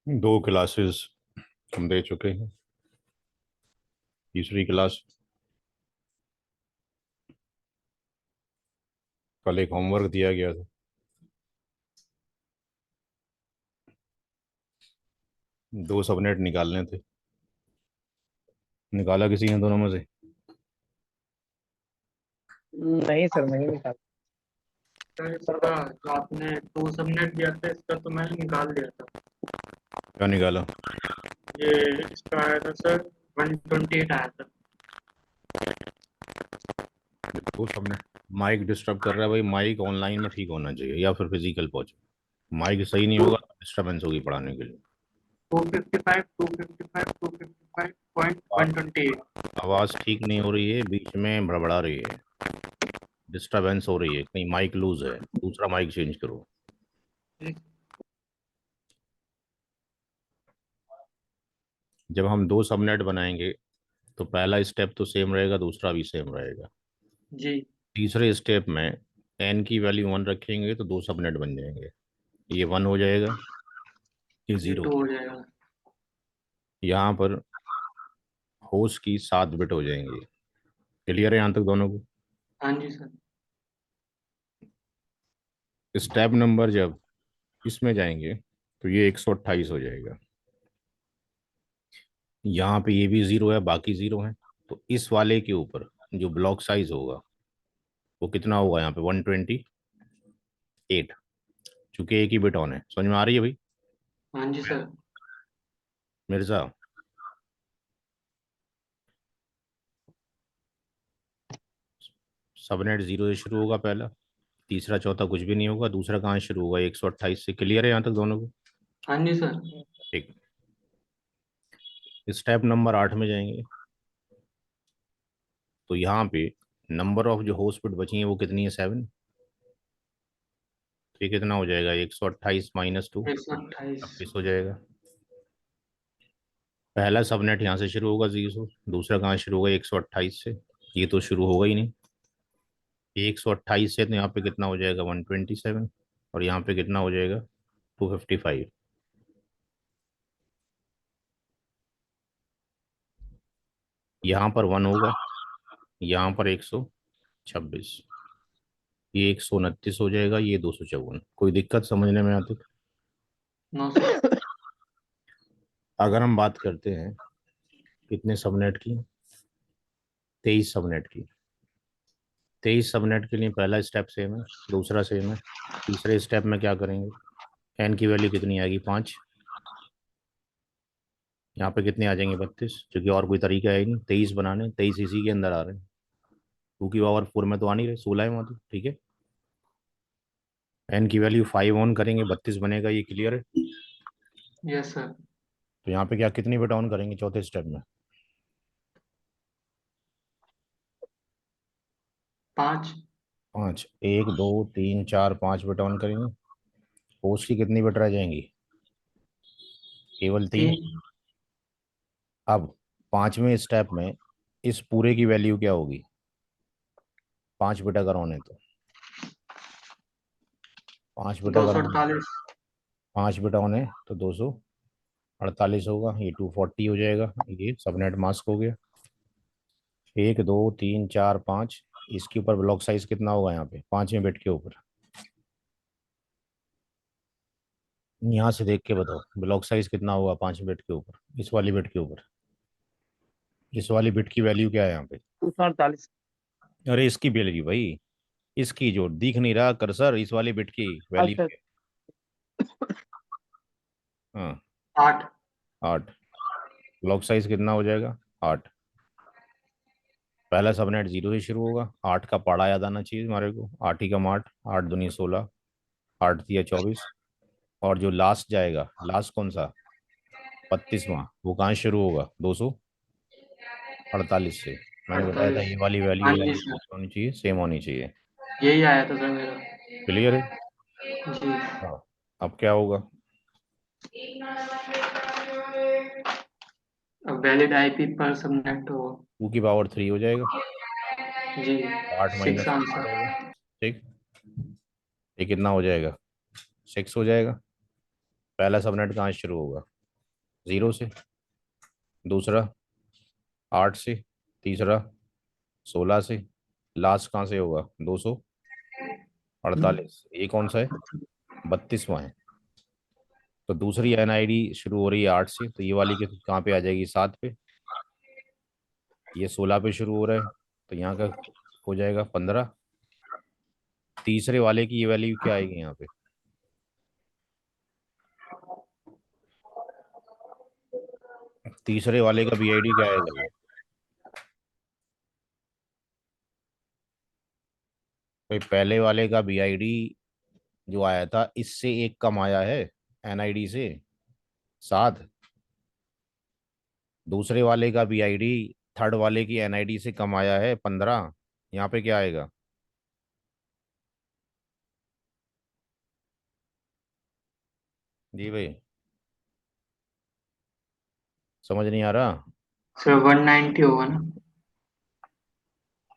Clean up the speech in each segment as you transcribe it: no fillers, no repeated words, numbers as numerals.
दो क्लासेस हम दे चुके हैं। तीसरी क्लास कल एक होमवर्क दिया गया था। दो सबनेट निकालने थे। निकाला किसी ने दोनों में से? नहीं सर, नहीं निकाल। सर इसका जो आपने टू सबनेट दिया था इसका तो मैंने निकाल दिया था। क्या निकाला? ये इसका आया था सर 128 आया था। दो सबनेट। माइक डिस्टर्ब कर रहा है भाई। माइक ऑनलाइन में ठीक होना चाहिए या फिर फिजिकल पहुंचे। माइक सही नहीं टू होगा तो डिस्टर्बेंस होगी पढ़ाने के लिए। 255 255 255 पॉइंट आ- 128। आवाज ठीक नहीं हो रही है, बीच में भड़बड़ा रही है, डिस्टरबेंस हो रही है, कहीं माइक लूज है, दूसरा माइक चेंज करो। जब हम दो सबनेट बनाएंगे तो पहला स्टेप तो सेम रहेगा, दूसरा भी सेम रहेगा। जी। तीसरे स्टेप में एन की वैल्यू वन रखेंगे तो दो सबनेट बन जाएंगे। ये वन हो जाएगा, ये ये जीरो। 2 हो जाएगा। यहाँ पर होस्ट की 7 बिट हो जाएंगी। क्लियर है यहाँ तक दोनों को? हाँ जी सर। स्टेप नंबर जब इसमें जाएंगे तो ये 128 हो जाएगा। यहाँ पे ये भी जीरो है, बाकी जीरो है। तो इस वाले के ऊपर जो ब्लॉक साइज होगा वो कितना होगा? यहाँ पे 128। चूंकि एक ही बिट ऑन है। समझ में आ रही है भाई? हाँ जी सर। मिर्जा, सबनेट जीरो से शुरू होगा पहला, तीसरा चौथा कुछ भी नहीं होगा, दूसरा कहाँ से शुरू होगा? 128 से। क्लियर है यहाँ तक दोनों को? हाँ जी सर। ठीक। स्टेप नंबर 8 में जाएंगे तो यहाँ पे नंबर ऑफ जो होस्ट बिट बची है वो कितनी है? 7। तो ये कितना हो जाएगा? 128 माइनस टू, 128। 26 हो जाएगा। पहला सबनेट यहाँ से शुरू होगा 0, दूसरा कहाँ शुरू होगा? 128 से। ये तो शुरू होगा ही नहीं। 128 से तो यहाँ पे कितना हो जाएगा? 127। और यहाँ पे कितना हो जाएगा? 255। यहाँ पर वन होगा, यहाँ पर 126। ये 129 हो जाएगा, ये 254। कोई दिक्कत समझने में आती? No sir. अगर हम बात करते हैं कितने सबनेट की? 23 सबनेट की। 23 सबनेट के लिए पहला स्टेप सेम है, दूसरा सेम है। तीसरे स्टेप में क्या करेंगे? एन की वैल्यू कितनी आएगी? 5। यहाँ पे कितने आ जाएंगे? 32, क्योंकि और कोई तरीका है ही नहीं 23 बनाने। 23 इसी के अंदर आ रहे हैं। 2 की पावर 4 में तो आ नहीं रहे, 16 है वहाँ तो। ठीक है। एन की वैल्यू 5 ऑन करेंगे, 32 बनेगा। ये क्लियर है? Yes sir. तो यहाँ पे क्या कितनी बिट ऑन करेंगे चौथे स्टेप में? 5। 5। 1 2 3 4 5 बिट ऑन करेंगे। होस्ट की कितनी बिट रह जाएंगी? केवल 3। 3। अब पांचवें स्टेप में इस पूरे की वैल्यू क्या होगी? 5 बिट अगर ऑन है तो 5 बिट दो अगर सौ ऑन है, अड़तालीस 5 बिट ऑन है तो 248 होगा। ये 240 हो जाएगा। ये सबनेट मास्क हो गया। 1 2 3 4 5। इसके ऊपर ब्लॉक साइज कितना होगा? यहाँ पे पांचवें बिट के ऊपर। यहाँ से देख के बताओ ब्लॉक साइज कितना होगा पांचवें बिट के ऊपर, इस वाली बिट के ऊपर। इस वाली बिट की वैल्यू क्या है यहाँ पे? 248। अरे इसकी वैल्यू भाई, इसकी जो दिख नहीं रहा कर्सर, इस वाली बिट की वैल्यू अच्छा। क्या है? हाँ, 8। 8। ब्लॉक साइज कितना हो जाएगा? 8। पहला सबनेट जीरो से शुरू होगा। 8 का पढ़ा याद आना चाहिए हमारे को। 8 ही कम 8, 8 दूनी 16, 8 दिया 24। और जो लास्ट जाएगा, लास्ट कौन सा? 32वां, वो कहाँ से शुरू होगा? 248 से। मैंने बताया था 48। ये वाली वैल्यू, हाँ ये जी वाली सर। होनी चाहिए, सेम होनी चाहिए। यही आया था सर मेरा। क्लियर है? जी। हाँ। अब क्या होगा? वैलिड आईपी पर सबनेट हो। 2 की पावर 3 हो जाएगा। जी। 8 6 माइनस 3 हो आंसर। जाएगा। ठीक। ये कितना हो जाएगा? 6 हो जाएगा। पहला सबनेट कहाँ से शुरू होगा? 0 से, दूसरा 8 से, तीसरा 16 से, लास्ट कहाँ से होगा? 248। ये कौन सा है? 32वां है। तो दूसरी एनआईडी शुरू हो रही है 8 से, तो ये वाली के कहाँ पे आ जाएगी? 7 पे। ये 16 पे शुरू हो रहा है, तो यहाँ का हो जाएगा 15। तीसरे वाले की ये वैल्यू क्या आएगी यहाँ पे? तीसरे वाले का बीआईडी क्या आएगा ये? भाई पहले वाले का बीआईडी जो आया था इससे एक कम आया है, एनआईडी से 7। दूसरे वाले का बीआईडी थर्ड वाले की एनआईडी से कम आया है 15। यहाँ पे क्या आएगा? जी भाई, समझ नहीं आ रहा? सर 190 होगा ना?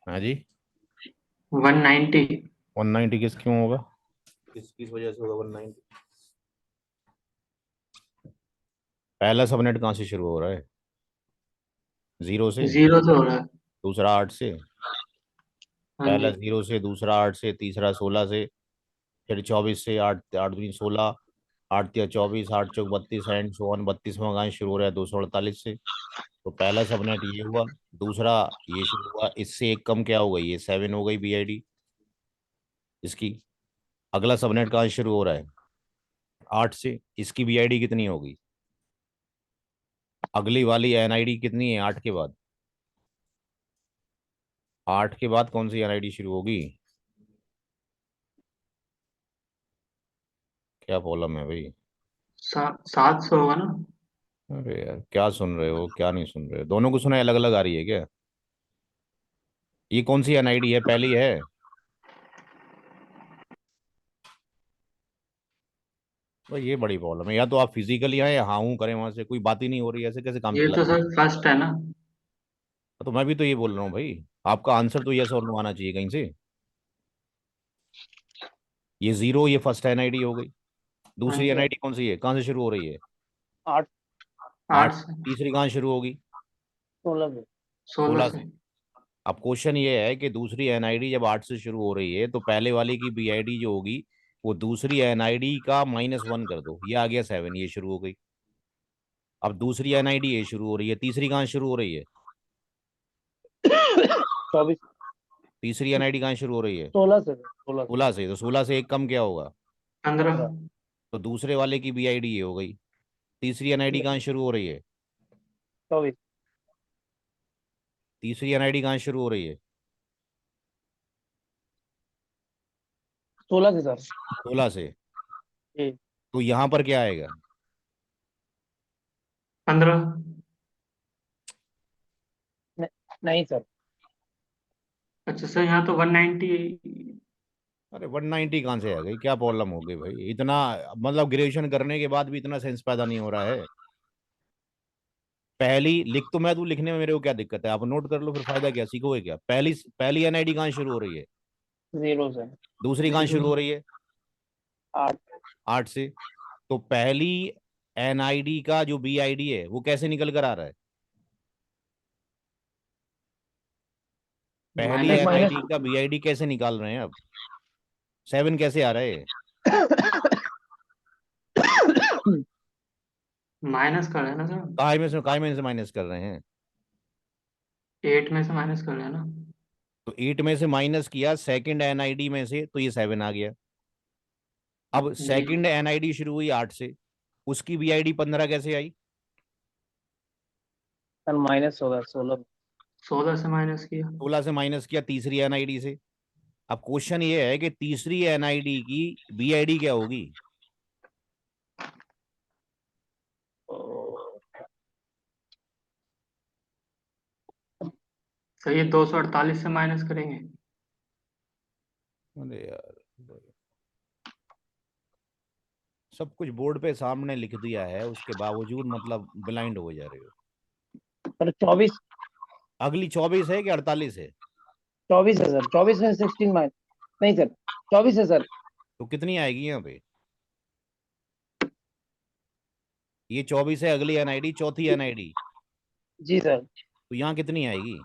हाँ जी। 190। 190 किस क्यों होगा? किस किस वजह से होगा 190? पहला सबनेट कहाँ से शुरू हो रहा है? 0 से, 0 से हो रहा है। दूसरा 8 से। हाँ पहला जी। 0 से, दूसरा 8 से, तीसरा 16 से, फिर 24 से। 8 8 दूनी 16, 8 या 24, 8 चौक 32 एंड सो ऑन। 32वां कहाँ शुरू हो रहा है? 248 से। तो पहला सबनेट ये हुआ, दूसरा ये शुरू हुआ, इससे एक कम क्या हो गई? ये 7 हो गई बीआईडी इसकी। अगला सबनेट कहाँ शुरू हो रहा है? 8 से। इसकी बीआईडी कितनी होगी? अगली वाली एनआईडी कितनी है 8 के बाद? 8 के बाद कौन सी एनआईडी शुरू होगी? क्या प्रॉब्लम है भाई? 700 होगा ना? अरे यार, क्या सुन रहे हो क्या नहीं सुन रहे हो? दोनों को सुना अलग अलग आ रही है क्या? ये कौन सी एनआईडी है? पहली है? तो ये बड़ी प्रॉब्लम है। या तो आप फिजिकली आए या हाँ हूँ करें, वहां से कोई बात ही नहीं हो रही है, ऐसे कैसे काम ये चला? तो सर फर्स्ट है ना? तो मैं भी तो ये बोल रहा हूँ भाई, आपका आंसर तो यस और नो आना चाहिए कहीं से। ये 0, ये फर्स्ट एनआईडी हो गई। हाँ दूसरी जी। एनआईडी कौन सी है? कहाँ से शुरू हो रही है? 8, 8। 8 से। तीसरी कहाँ शुरू होगी? 16 में। 16 16 से। से। अब क्वेश्चन ये है कि दूसरी एनआईडी जब 8 से शुरू हो रही है तो पहले वाले की बीआईडी जो होगी वो दूसरी एनआईडी का -1 कर दो, ये आ गया 7, ये शुरू हो गई। अब दूसरी एनआईडी ये शुरू हो रही है, तीसरी कहाँ शुरू हो रही है? 24, तीसरी एनआईडी कहाँ शुरू हो रही है? 16 से, 16 से। 16 से। तो 16 से एक कम क्या होगा? 15। 15। तो दूसरे वाले की बीआईडी ये हो गई। तीसरी एनआईडी कहाँ शुरू हो रही है? 24, तीसरी एनआईडी कहाँ शुरू हो रही है? 16 से सर। 16 से। जी। तो यहाँ पर क्या आएगा? 15। नहीं सर। अच्छा सर, यहाँ तो 190। अरे 190 कहाँ से आ गई? क्या प्रॉब्लम हो गई भाई इतना? मतलब ग्रेजुएशन करने के बाद भी इतना सेंस पैदा नहीं हो रहा है? पहली लिख तो मैं तू, लिखने में मेरे को क्या दिक्कत है? आप नोट कर लो, फिर फायदा क्या, सीखोगे क्या? पहली पहली एनआईडी कहाँ शुरू हो रही है? 0 से। दूसरी कहाँ 0 शुरू हो से। रही है? 8, 8 से। तो पहली एनआईडी का जो बीआईडी है वो कैसे निकल कर आ रहा है? पहली माइनस माइनस। एनआईडी का बीआईडी कैसे निकाल रहे हैं अब? 7 कैसे आ रहे हैं? माइनस कर रहे हैं ना सर? काय में से माइनस कर रहे हैं? 8 में से माइनस कर रहे हैं ना? तो 8 में से माइनस किया सेकंड एनआईडी में से, तो ये 7 आ गया। अब जी। सेकंड एनआईडी शुरू हुई 8 से, उसकी बीआईडी 15 कैसे आई? सर माइनस होगा 16। 16 से माइनस किया। 16 से माइनस किया तीसरी एनआईडी से। अब क्वेश्चन ये है कि तीसरी एनआईडी की बीआईडी क्या होगी? सर ये 248 से माइनस करेंगे। अरे यार, सब कुछ बोर्ड पे सामने लिख दिया है, उसके बावजूद मतलब ब्लाइंड हो जा रहे हो। सर 24, अगली 24 है कि 48 है? 24 है सर। 24 में 16 माइनस। नहीं सर, 24 है सर। तो कितनी आएगी यहाँ पे? ये 24 है, अगली एनआईडी चौथी एनआईडी, जी सर। तो यहाँ कितनी आएगी?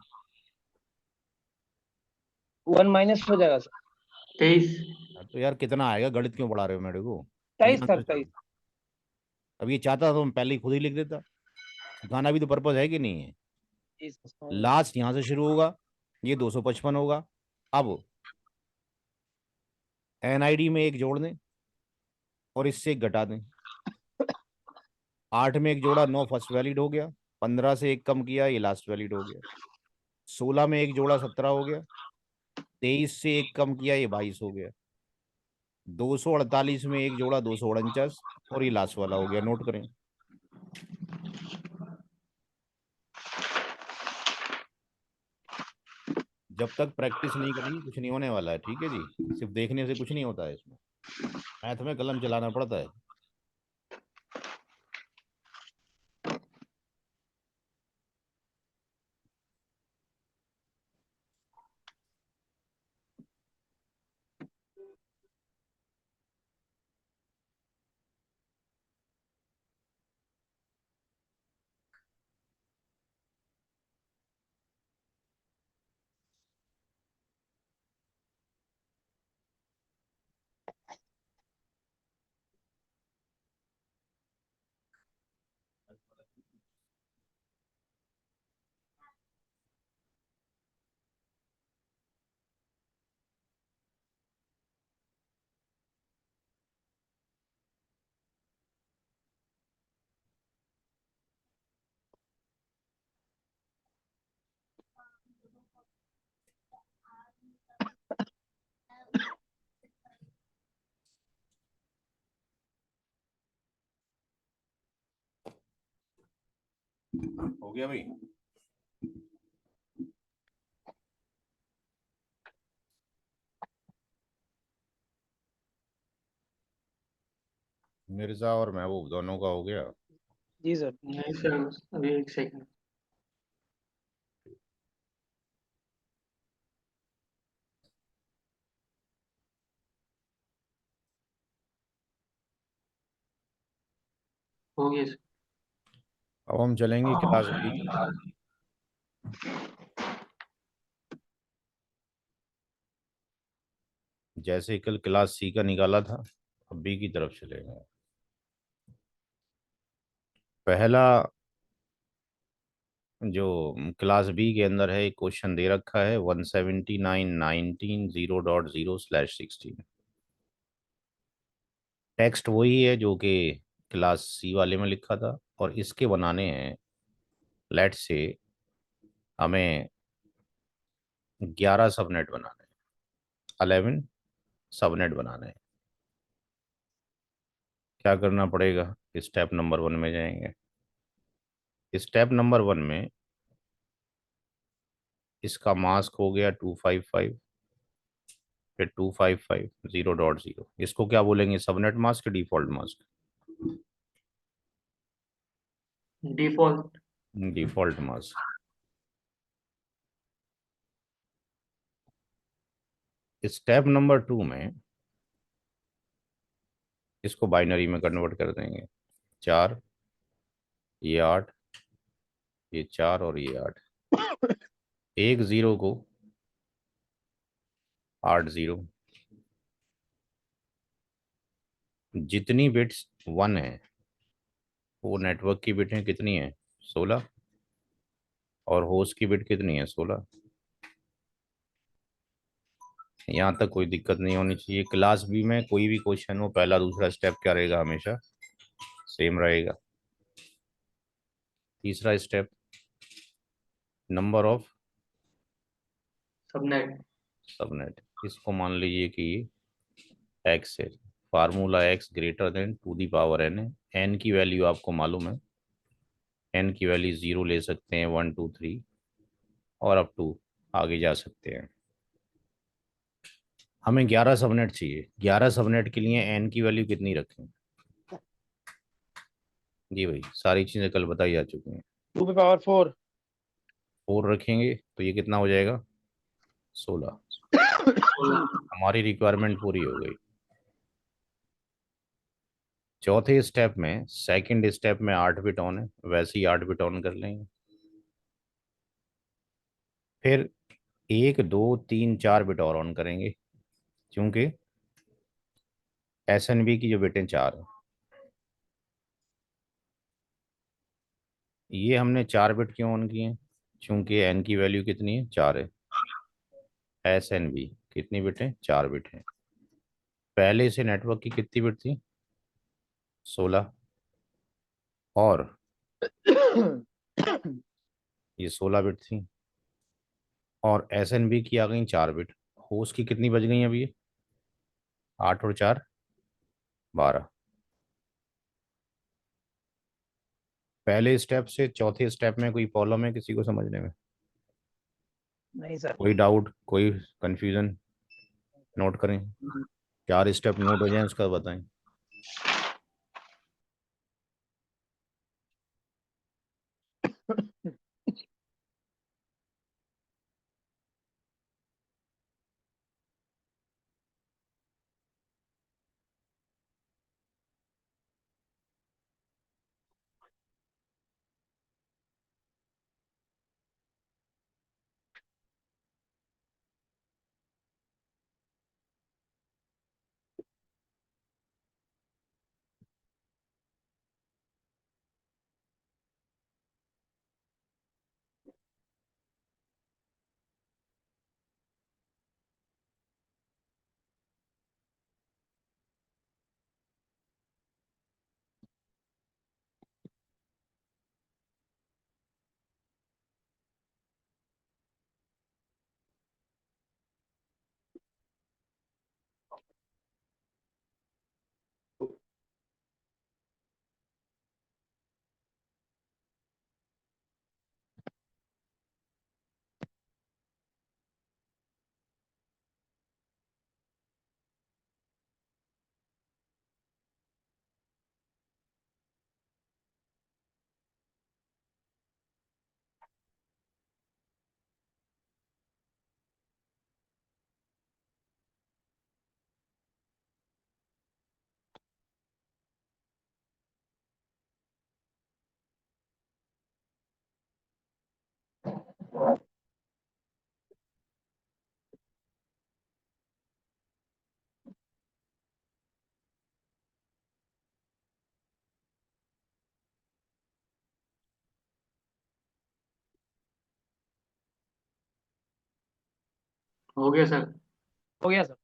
1 माइनस हो जाएगा सर। 23। तो यार कितना आएगा, गणित क्यों पढ़ा रहे हो मेरे को? 23 तीन सर, आंसर 23। चाहिए। अब ये चाहता तो मैं पहले ही खुद ही लिख देता। सिखाना भी तो पर्पज है कि नहीं है? जी सर। लास्ट यहाँ से शुरू होगा, ये 255 होगा। अब एनआईडी में एक जोड़ दें और इससे एक घटा दें। 8 में एक जोड़ा, 9 फर्स्ट वैलिड हो गया। 15 से एक कम किया, ये लास्ट वैलिड हो गया। 16 में एक जोड़ा, 17 हो गया। 23 से एक कम किया, ये 22 हो गया। 248 में एक जोड़ा, 249, और ये लास्ट वाला हो गया। नोट करें। जब तक प्रैक्टिस नहीं करेंगे कुछ नहीं होने वाला है, ठीक है जी? सिर्फ देखने से कुछ नहीं होता है इसमें, मैथ में कलम चलाना पड़ता है। हो गया भाई? मिर्जा और महबूब दोनों का हो गया? जी सर। नहीं सर, अभी एक सेकंड। हो गया सर। अब हम चलेंगे क्लास बी की तरफ। जैसे ही कल क्लास सी का निकाला था, अब बी की तरफ चलेंगे। पहला जो क्लास बी के अंदर है, एक क्वेश्चन दे रखा है 179.19 0.0/16। टेक्स्ट वही है जो कि क्लास सी वाले में लिखा था, और इसके बनाने हैं, लेट से हमें 11 सबनेट बनाने हैं, 11 सबनेट बनाने हैं। क्या करना पड़ेगा? स्टेप नंबर 1 में जाएंगे। स्टेप नंबर 1 में इसका मास्क हो गया 255, फिर 255 0.0। इसको क्या बोलेंगे, subnet mask, default mask? Default. Default mask. Step number 2 में इसको बाइनरी में कन्वर्ट कर देंगे। 4, ये 8, ये 4 और ये 8। एक जीरो को 8 जीरो। जितनी बिट्स 1 है वो नेटवर्क की बिट है, कितनी है? 16। और होस्ट की बिट कितनी है? 16। यहाँ तक कोई दिक्कत नहीं होनी चाहिए। क्लास बी में कोई भी क्वेश्चन हो, पहला दूसरा स्टेप क्या रहेगा? हमेशा सेम रहेगा। तीसरा step, number of subnet. Subnet. इसको मान लीजिए कि एक्स है। Formula X greater than two the power N है। एन की वैल्यू आपको मालूम है, एन की वैल्यू 0 ले सकते हैं, 1 2 3, और अप टू आगे जा सकते हैं। हमें 11 सबनेट चाहिए। 11 सबनेट के लिए एन की वैल्यू कितनी रखें? जी भाई, सारी चीज़ें कल बताई जा चुकी हैं। 2 पे पावर 4। 4 रखेंगे तो ये कितना हो जाएगा? 16। हमारी रिक्वायरमेंट पूरी हो गई। चौथे स्टेप में, सेकंड स्टेप में 8 बिट ऑन है, वैसे ही 8 बिट ऑन कर लेंगे। फिर 1 2 3 4 बिट और ऑन करेंगे, क्योंकि SNB की जो बिटें 4 है। ये हमने 4 बिट क्यों ऑन किए हैं? क्योंकि एन की वैल्यू कितनी है? 4 है। SNB कितनी बिट है? 4 बिट है। पहले से नेटवर्क की कितनी बिट थी? 16। और ये 16 बिट थी। और SNB की आ गई 4 बिट। होस्ट की कितनी बज गई अभी? 8 और 4 12। पहले स्टेप से चौथे स्टेप में कोई प्रॉब्लम है किसी को समझने में? नहीं सर। कोई डाउट, कोई कंफ्यूजन? नोट करें, 4 स्टेप नोट हो जाए उसका बताएं। हो गया सर। हो गया सर।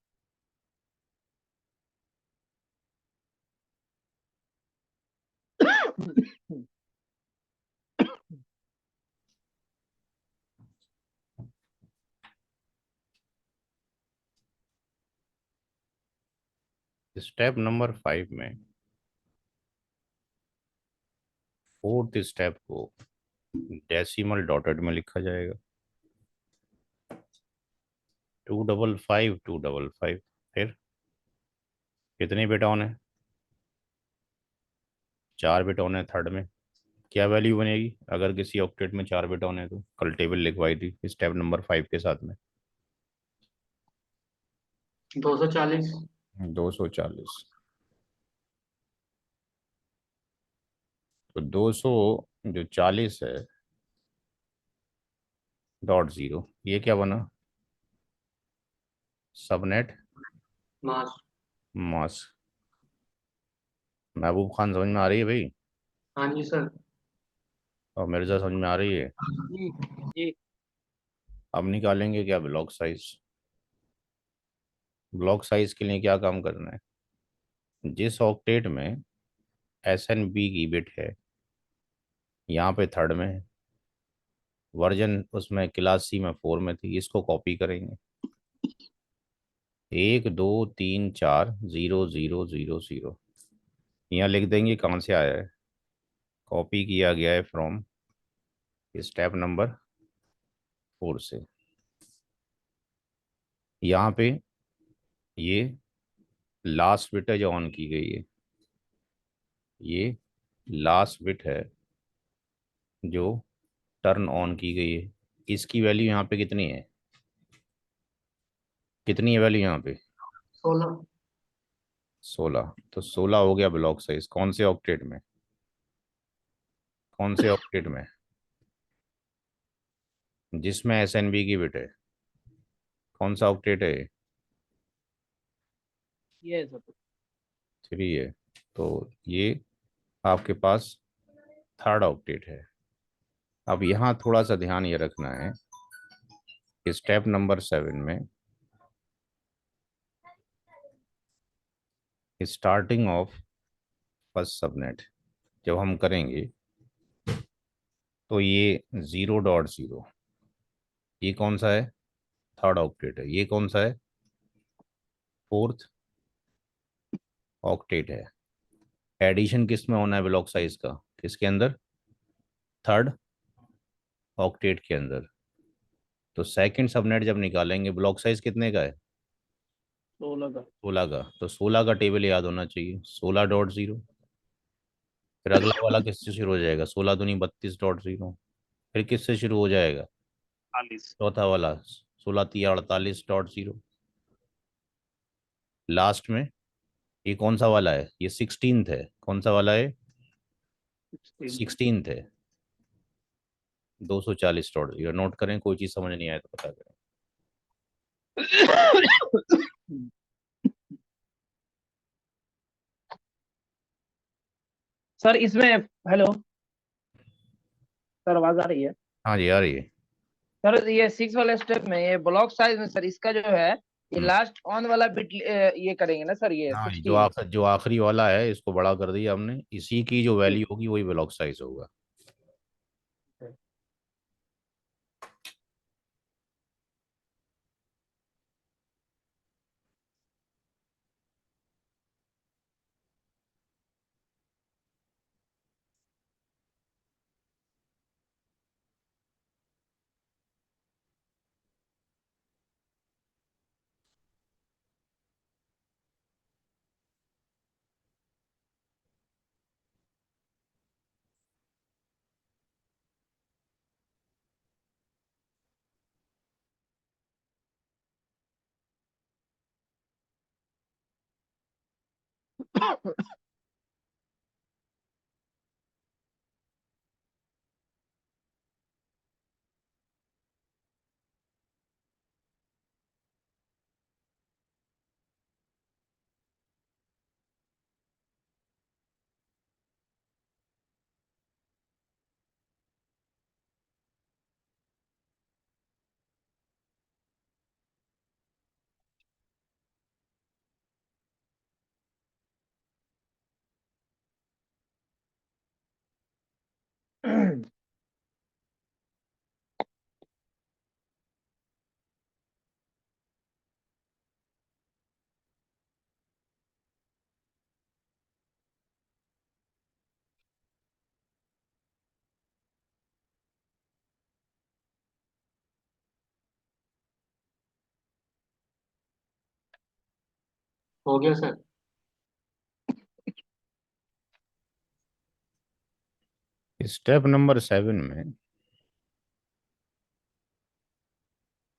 स्टेप नंबर 5 में फोर्थ स्टेप को डेसिमल डॉटेड में लिखा जाएगा। 255 255। फिर कितने बिट ऑन है? 4 बिट ऑन है थर्ड में। क्या वैल्यू बनेगी अगर किसी ऑक्टेट में 4 बिट ऑन है? तो कल टेबल लिखवाई थी स्टेप नंबर 5 के साथ में। 240। 240। तो 240 है .0, ये क्या बना? सबनेट मास। मास्क। महबूब खान समझ में आ रही है भाई? हाँ जी सर। और मिर्जा समझ में आ रही है? जी जी। अब निकालेंगे क्या ब्लॉक साइज। ब्लॉक साइज के लिए क्या काम करना है? जिस ऑक्टेट में SNB की बिट है, यहाँ पे थर्ड में है, वर्जन उसमें क्लास C में 4 में थी, इसको कॉपी करेंगे। 1 2 3 4 0 0 0 यहाँ लिख देंगे कहाँ से आया है। कॉपी किया गया है फ्रॉम स्टेप नंबर 4 से। यहाँ पे ये लास्ट बिट है जो ऑन की गई है, ये लास्ट बिट है जो टर्न ऑन की गई है। इसकी वैल्यू यहाँ पे कितनी है? कितनी है वैल्यू यहाँ पे? 16। 16, तो 16 हो गया ब्लॉक साइज। कौन से ऑक्टेट में? कौन से ऑक्टेट में? जिसमें SNB की बिट है। कौन सा ऑक्टेट है? ये सर। 3 है। तो ये आपके पास थर्ड ऑक्टेट है। अब यहाँ थोड़ा सा ध्यान ये रखना है, स्टेप नंबर 7 में स्टार्टिंग ऑफ फर्स्ट सबनेट जब हम करेंगे तो ये 0.0, ये कौन सा है? थर्ड ऑक्टेट है। ये कौन सा है? फोर्थ ऑक्टेट है। एडिशन किस में होना है ब्लॉक साइज का? किसके अंदर? थर्ड ऑक्टेट के अंदर। तो सेकंड सबनेट जब निकालेंगे, ब्लॉक साइज कितने का है? 16 का। 16 का। तो 16 का टेबल याद होना चाहिए, 16.0। फिर अगला वाला किससे शुरू हो जाएगा? 16 दूनी 32.0। फिर किससे शुरू हो जाएगा? 40। चौथा वाला 16 3 48.0। लास्ट में ये कौन सा वाला है? ये 16th है। कौन सा वाला है? 16। 16th है। 240.0। नोट करें, कोई चीज़ समझ नहीं आए तो पता करें। सर इसमें, हेलो सर, आवाज आ रही है? हाँ जी, आ रही है। सर ये 6 वाले स्टेप में, ये ब्लॉक साइज में सर, इसका जो है, ये हम्म। लास्ट ऑन वाला बिट ये करेंगे ना सर, ये हाँ, ये 16। जो आखिरी वाला है इसको बड़ा कर दिया हमने, इसी की जो वैल्यू होगी वही ब्लॉक साइज होगा। हो गया सर। स्टेप नंबर 7 में,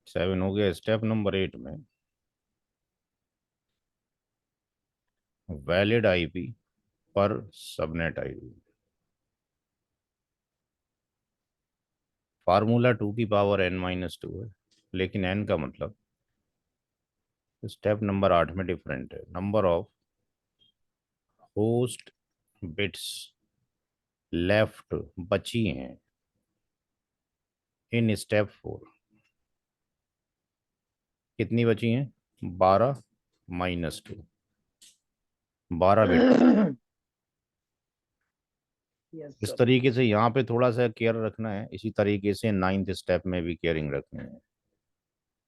7 हो गया। स्टेप नंबर 8 में वैलिड IP पर सबनेट ID। फार्मूला 2 की पावर n-2 है, लेकिन n का मतलब स्टेप नंबर 8 में डिफरेंट है। Number of host bits left बची हैं इन स्टेप 4। कितनी बची हैं? 12-2। 12 बिट। यस इस सर। तरीके से यहाँ पे थोड़ा सा केयर रखना है, इसी तरीके से 9th स्टेप में भी केयरिंग रखनी है।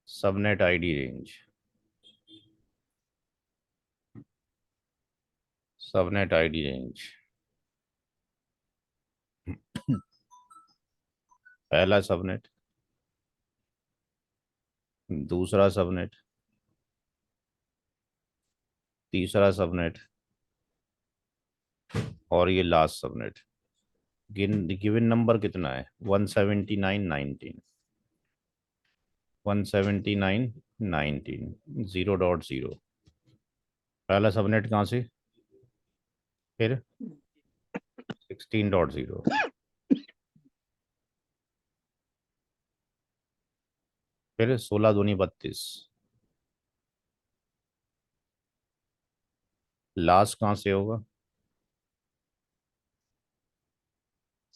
Subnet ID range, subnet ID range. पहला सबनेट, दूसरा सबनेट, तीसरा सबनेट और ये लास्ट सबनेट। गिवन नंबर कितना है? 179 19। 179 19, 0.0। पहला सबनेट कहाँ से, फिर 16.0, फिर 16 दूनी 32, लास्ट कहाँ से होगा,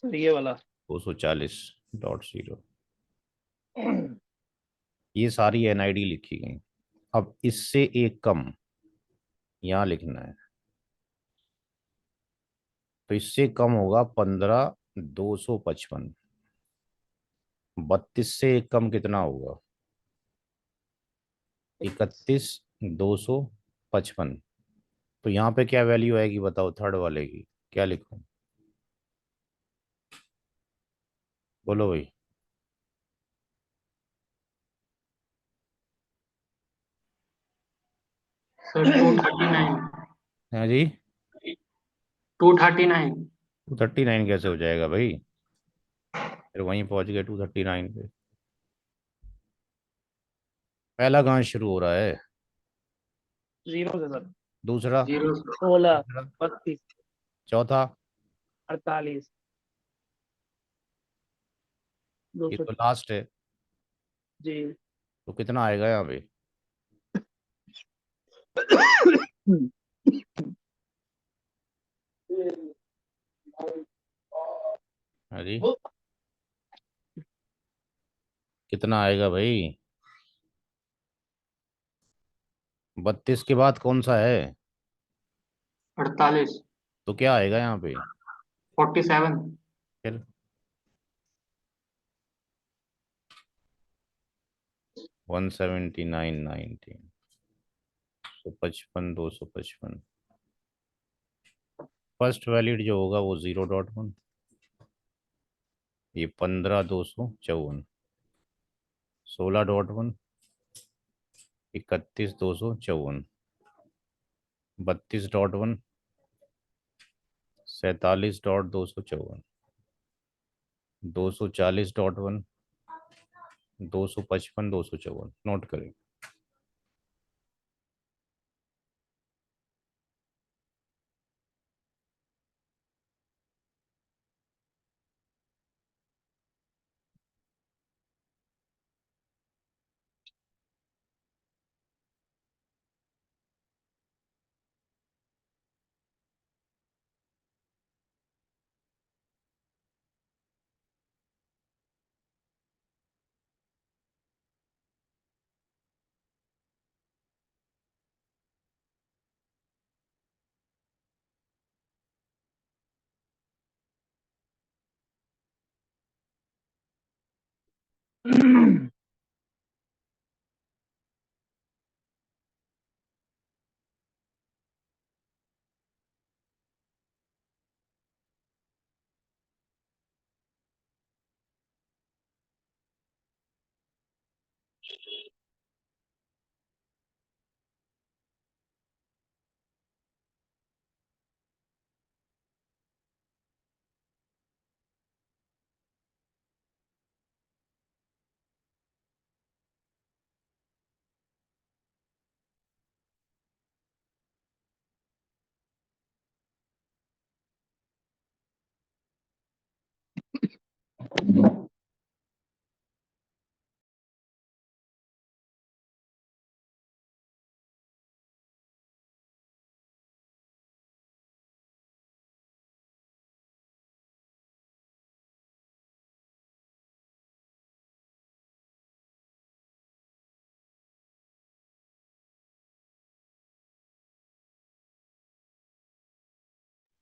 सर ये वाला। 240.0। ये सारी एनआईडी लिखी गई। अब इससे एक कम यहाँ लिखना है, तो इससे कम होगा 15,255। 32 से एक कम कितना होगा, 31,255। तो यहाँ पे क्या वैल्यू आएगी बताओ, थर्ड वाले की क्या लिखूं, बोलो भाई। सर 239। हाँ जी, 239। 239 कैसे हो जाएगा भाई, फिर वहीं पहुंच गए 239 पे। पहला कहाँ शुरू हो रहा है, जीरो से सर। दूसरा, 0। 16, तीसरा, 32, चौथा, 48, दो ये सौ तो लास्ट है। जी। तो कितना आएगा यहाँ पे, हाँ जी, कितना आएगा भाई, 32 के बाद कौन सा है, 48। तो क्या आएगा यहाँ पे, 47। फिर 179.19, 155, 255। फर्स्ट वैलिड जो होगा वो 0.1, ये 15,254, 16.1, 31,254, 32.1, 47,254, 240.1, 255, 254, नोट करें।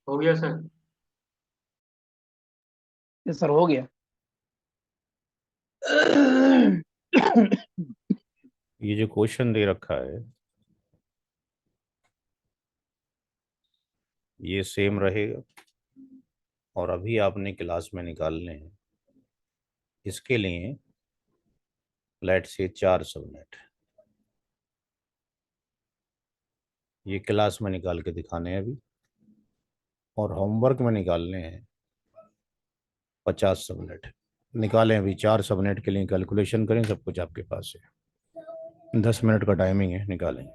हो गया सर। ये सर हो गया। ये जो क्वेश्चन दे रखा है ये सेम रहेगा, और अभी आपने क्लास में निकालने हैं इसके लिए लेट से 4 सबनेट, ये क्लास में निकाल के दिखाने हैं अभी, और होमवर्क में निकालने हैं 50 सबनेट। निकालें अभी, 4 सबनेट के लिए कैलकुलेशन करें, सब कुछ आपके पास है, 10 मिनट का टाइमिंग है, निकालें।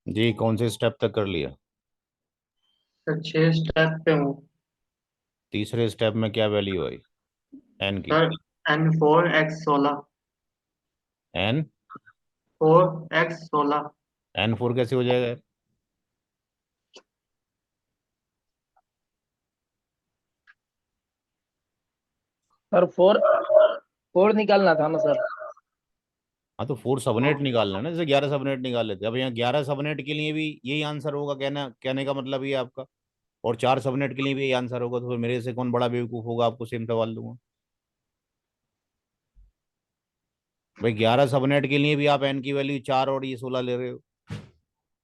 जी कौन से स्टेप तक कर लिया? सर 6 स्टेप पे हूँ। तीसरे स्टेप में क्या वैल्यू आई एन की? Sir N4 X 16। N 4 X 16। N4 कैसे हो जाएगा? सर फोर फोर निकालना था ना सर। हाँ तो 4 सबनेट निकालना है ना, जैसे 11 सबनेट निकाल लेते अब यहाँ 11 सबनेट के लिए भी यही आंसर होगा, कहना कहने का मतलब ये है आपका। और 4 सबनेट के लिए भी यही आंसर होगा, तो फिर मेरे से कौन बड़ा बेवकूफ होगा, आपको सेम सवाल दूंगा। भाई 11 सबनेट के लिए भी आप एन की वैल्यू 4 और ये 16 ले रहे हो,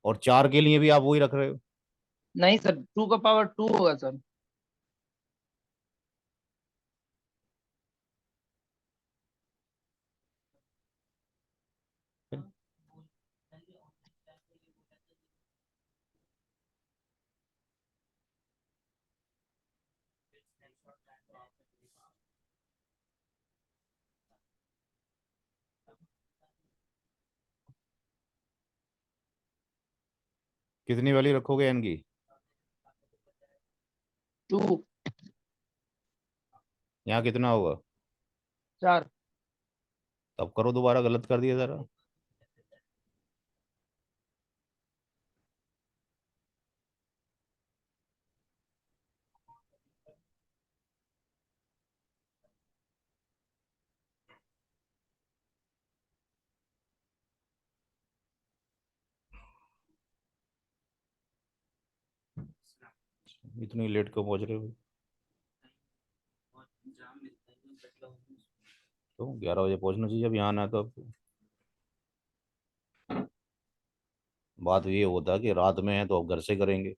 और 4 के लिए भी आप वही रख रहे हो। नहीं सर, 2 का पावर 2 होगा सर। कितनी वैल्यू रखोगे एन की? 2। यहाँ कितना होगा? 4। तब करो दोबारा, गलत कर दिया जरा। इतनी लेट क्यों पहुंच रहे हो? तो 11 बजे पहुंचना चाहिए, अब यहाँ आना है तो अब बात ये होता कि रात में है तो अब घर से करेंगे।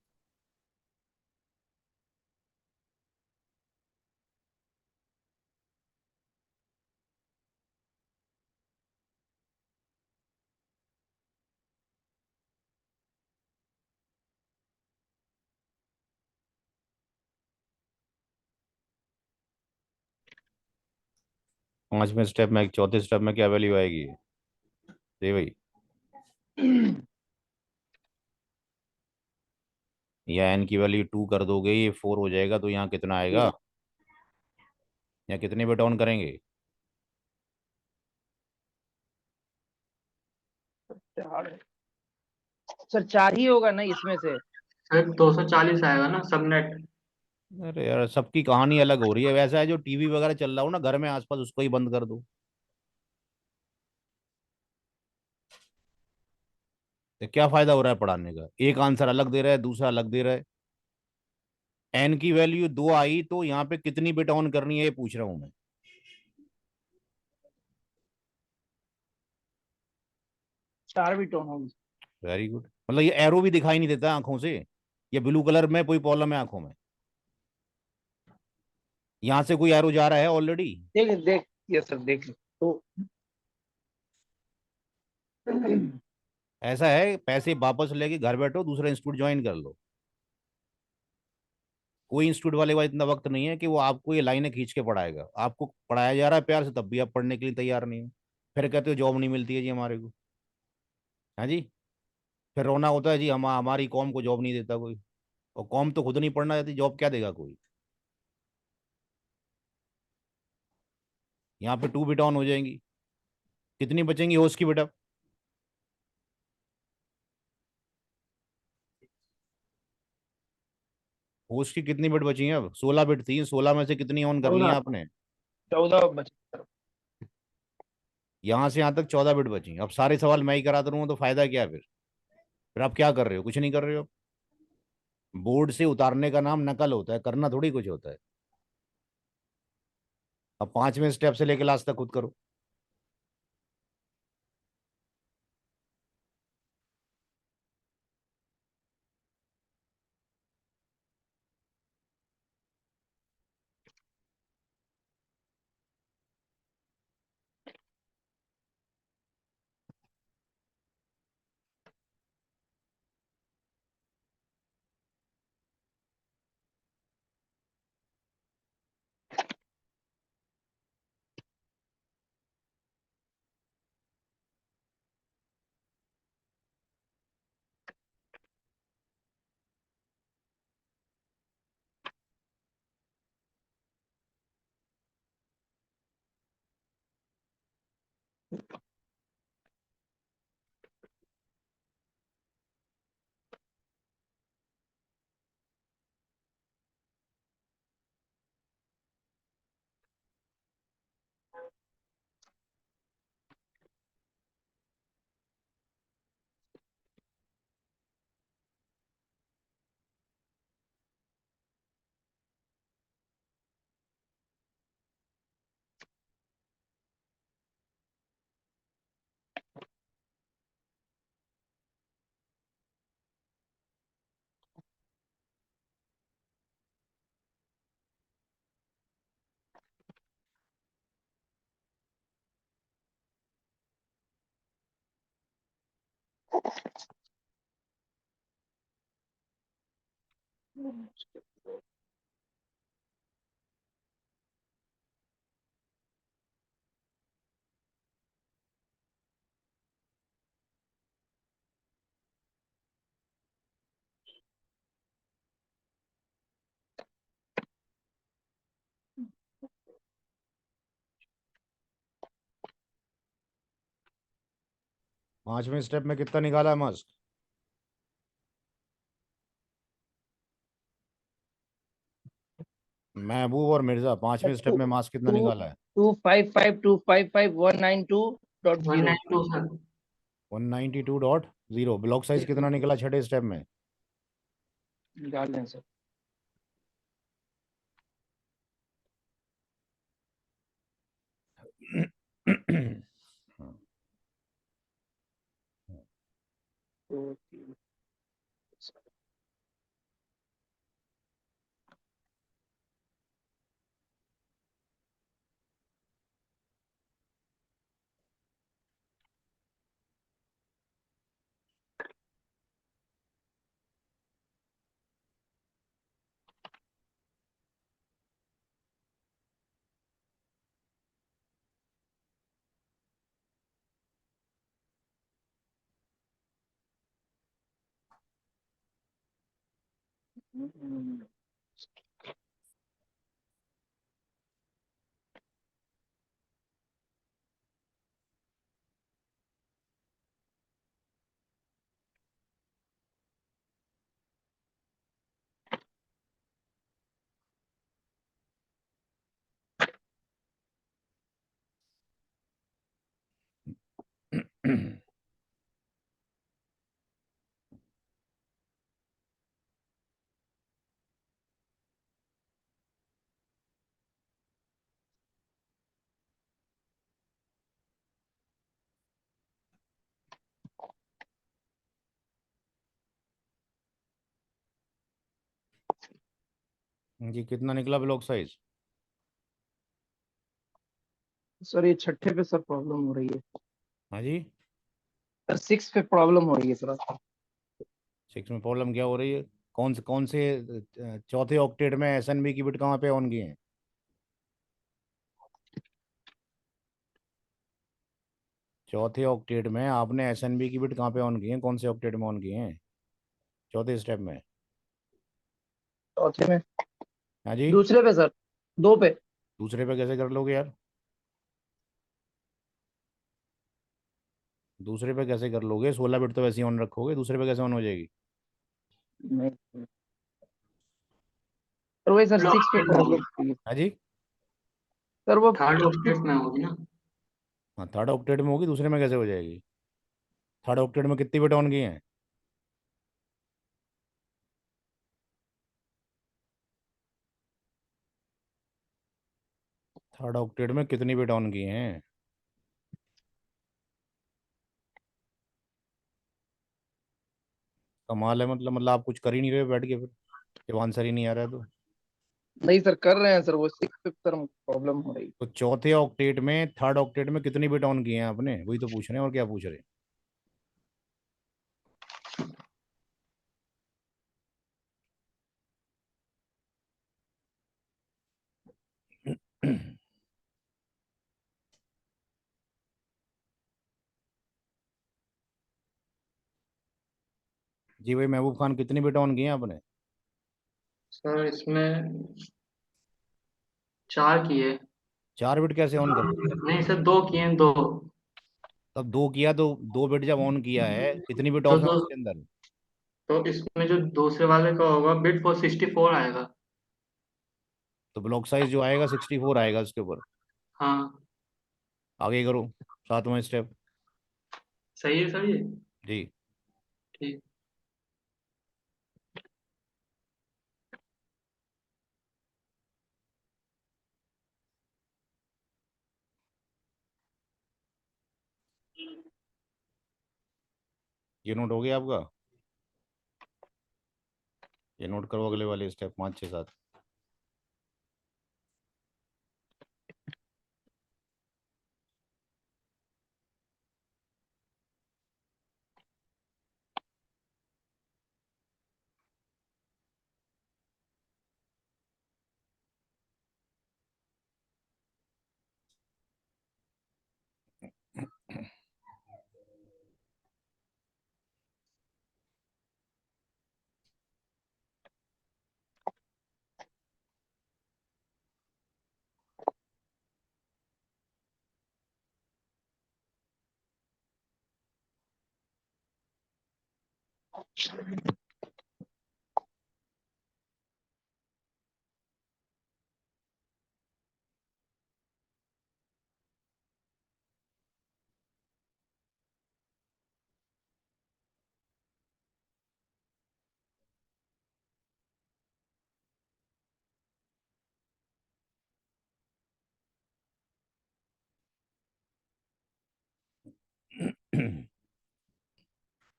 5वें स्टेप में, चौथे स्टेप में क्या वैल्यू आएगी? जी भाई, या एन की वैल्यू 2 कर दोगे, ये 4 हो जाएगा, तो यहाँ कितना आएगा? यहाँ कितने बिट ऑन करेंगे? 4 सर, 4 ही होगा ना इसमें से। सर 240 आएगा ना सबनेट। अरे यार सबकी कहानी अलग हो रही है, वैसा है जो टीवी वगैरह चल रहा हो ना घर में आसपास, उसको ही बंद कर दो। तो क्या फायदा हो रहा है पढ़ाने का, एक आंसर अलग दे रहा है, दूसरा अलग दे रहा है। एन की वैल्यू 2 आई तो यहाँ पे कितनी बिट ऑन करनी है ये पूछ रहा हूँ मैं। 4 भी टोन होगी। वेरी गुड, मतलब ये एरो भी दिखाई नहीं देता आंखों से? ये ब्लू कलर में कोई प्रॉब्लम है आंखों में? यहाँ से कोई एरो जा रहा है ऑलरेडी? देख ये सर, देख लो तो। ऐसा है, पैसे वापस लेके घर बैठो, दूसरा इंस्टीट्यूट ज्वाइन कर लो। कोई इंस्टीट्यूट वाले का इतना वक्त नहीं है कि वो आपको ये लाइनें खींच के पढ़ाएगा, आपको पढ़ाया जा रहा है प्यार से, तब भी आप पढ़ने के लिए तैयार नहीं हो। फिर कहते हो जॉब नहीं मिलती है जी हमारे को। हाँ जी। फिर रोना होता है जी, हम हमारी कौम को जॉब नहीं देता कोई। और कौम तो खुद नहीं पढ़ना चाहती, जॉब क्या देगा कोई? यहाँ पे 2 बिट ऑन हो जाएंगी, कितनी बचेंगी होस्ट की बेटा? होस्ट की कितनी बिट बची हैं? अब 16 बिट थी, 16 में से कितनी ऑन कर ली हैं 14। आपने? 14 बचे। यहाँ से यहाँ तक 14 बिट बची, अब सारे सवाल मैं ही कराता रहूंगा तो फायदा क्या है फिर आप क्या कर रहे हो? कुछ नहीं कर रहे हो। बोर्ड से उतारने का नाम नकल होता है, करना थोड़ी कुछ होता है। अब 5वें स्टेप से लेके लास्ट तक खुद करो। पांचवें स्टेप में कितना निकाला है मास्क? महबूब और मिर्जा, पांचवें स्टेप में मास्क कितना टू निकाला है? 255,255,192.0 192 सर। 192.0। ब्लॉक साइज कितना निकला छठे स्टेप में? निकाल लें सर। तो जी कितना निकला ब्लॉक साइज? सर ये छठे पे सर प्रॉब्लम हो रही है हाँ जी, सर। 6 पे प्रॉब्लम हो रही है सर। सिक्स में प्रॉब्लम क्या हो रही है? कौन से चौथे ऑक्टेट में एसएनबी की बिट कहाँ पे ऑन की है? चौथे ऑक्टेट में आपने एसएनबी की बिट कहाँ पे ऑन की है? कौन से ऑक्टेट में ऑन की है? चौथे स्टेप में। चौथे में हाँ जी। दूसरे पे सर, 2 पे। दूसरे पे कैसे कर लोगे यार? दूसरे पे कैसे कर लोगे? 16 बिट तो वैसे ही ऑन रखोगे, दूसरे पे कैसे ऑन हो जाएगी? नहीं सर, वही सर ब्लॉक 6 पे साइड में प्रॉब्लम होगी, होती है हाँ जी। सर। वो थर्ड ऑक्टेट में होगी ना। हाँ थर्ड ऑक्टेट में होगी, दूसरे में कैसे हो जाएगी? थर्ड ऑक्टेट में कितनी बिट ऑन की हैं? थर्ड ऑक्टेट में कितनी बिट ऑन की हैं? कमाल है, मतलब आप कुछ कर ही नहीं रहे हो बैठ के फिर, जब आंसर ही नहीं आ रहा है तो। नहीं सर, कर रहे हैं सर, वो 6 पे सर प्रॉब्लम हो रही तो चौथे ऑक्टेट में थर्ड ऑक्टेट में कितनी बिट ऑन की हैं आपने? वही तो पूछ रहे हैं, और क्या पूछ रहे हैं? जी भाई महबूब खान, कितनी बिट ऑन की हैं आपने? सर इसमें 4 किए। 4 बिट कैसे ऑन कर? नहीं सर, 2 किए, 2। अब दो किया तो दो बिट जब ऑन किया है, कितनी बिट तो ऑफ है दो उसके अंदर? तो इसमें जो दूसरे वाले का होगा बिट वो 64 आएगा। तो ब्लॉक साइज जो आएगा 64 आएगा उसके ऊपर। हाँ। आगे करो, सातवां स्टेप। सही है सर ये। जी। ठीक। ये नोट हो गया आपका? ये नोट करो अगले वाले स्टेप 5 6 7।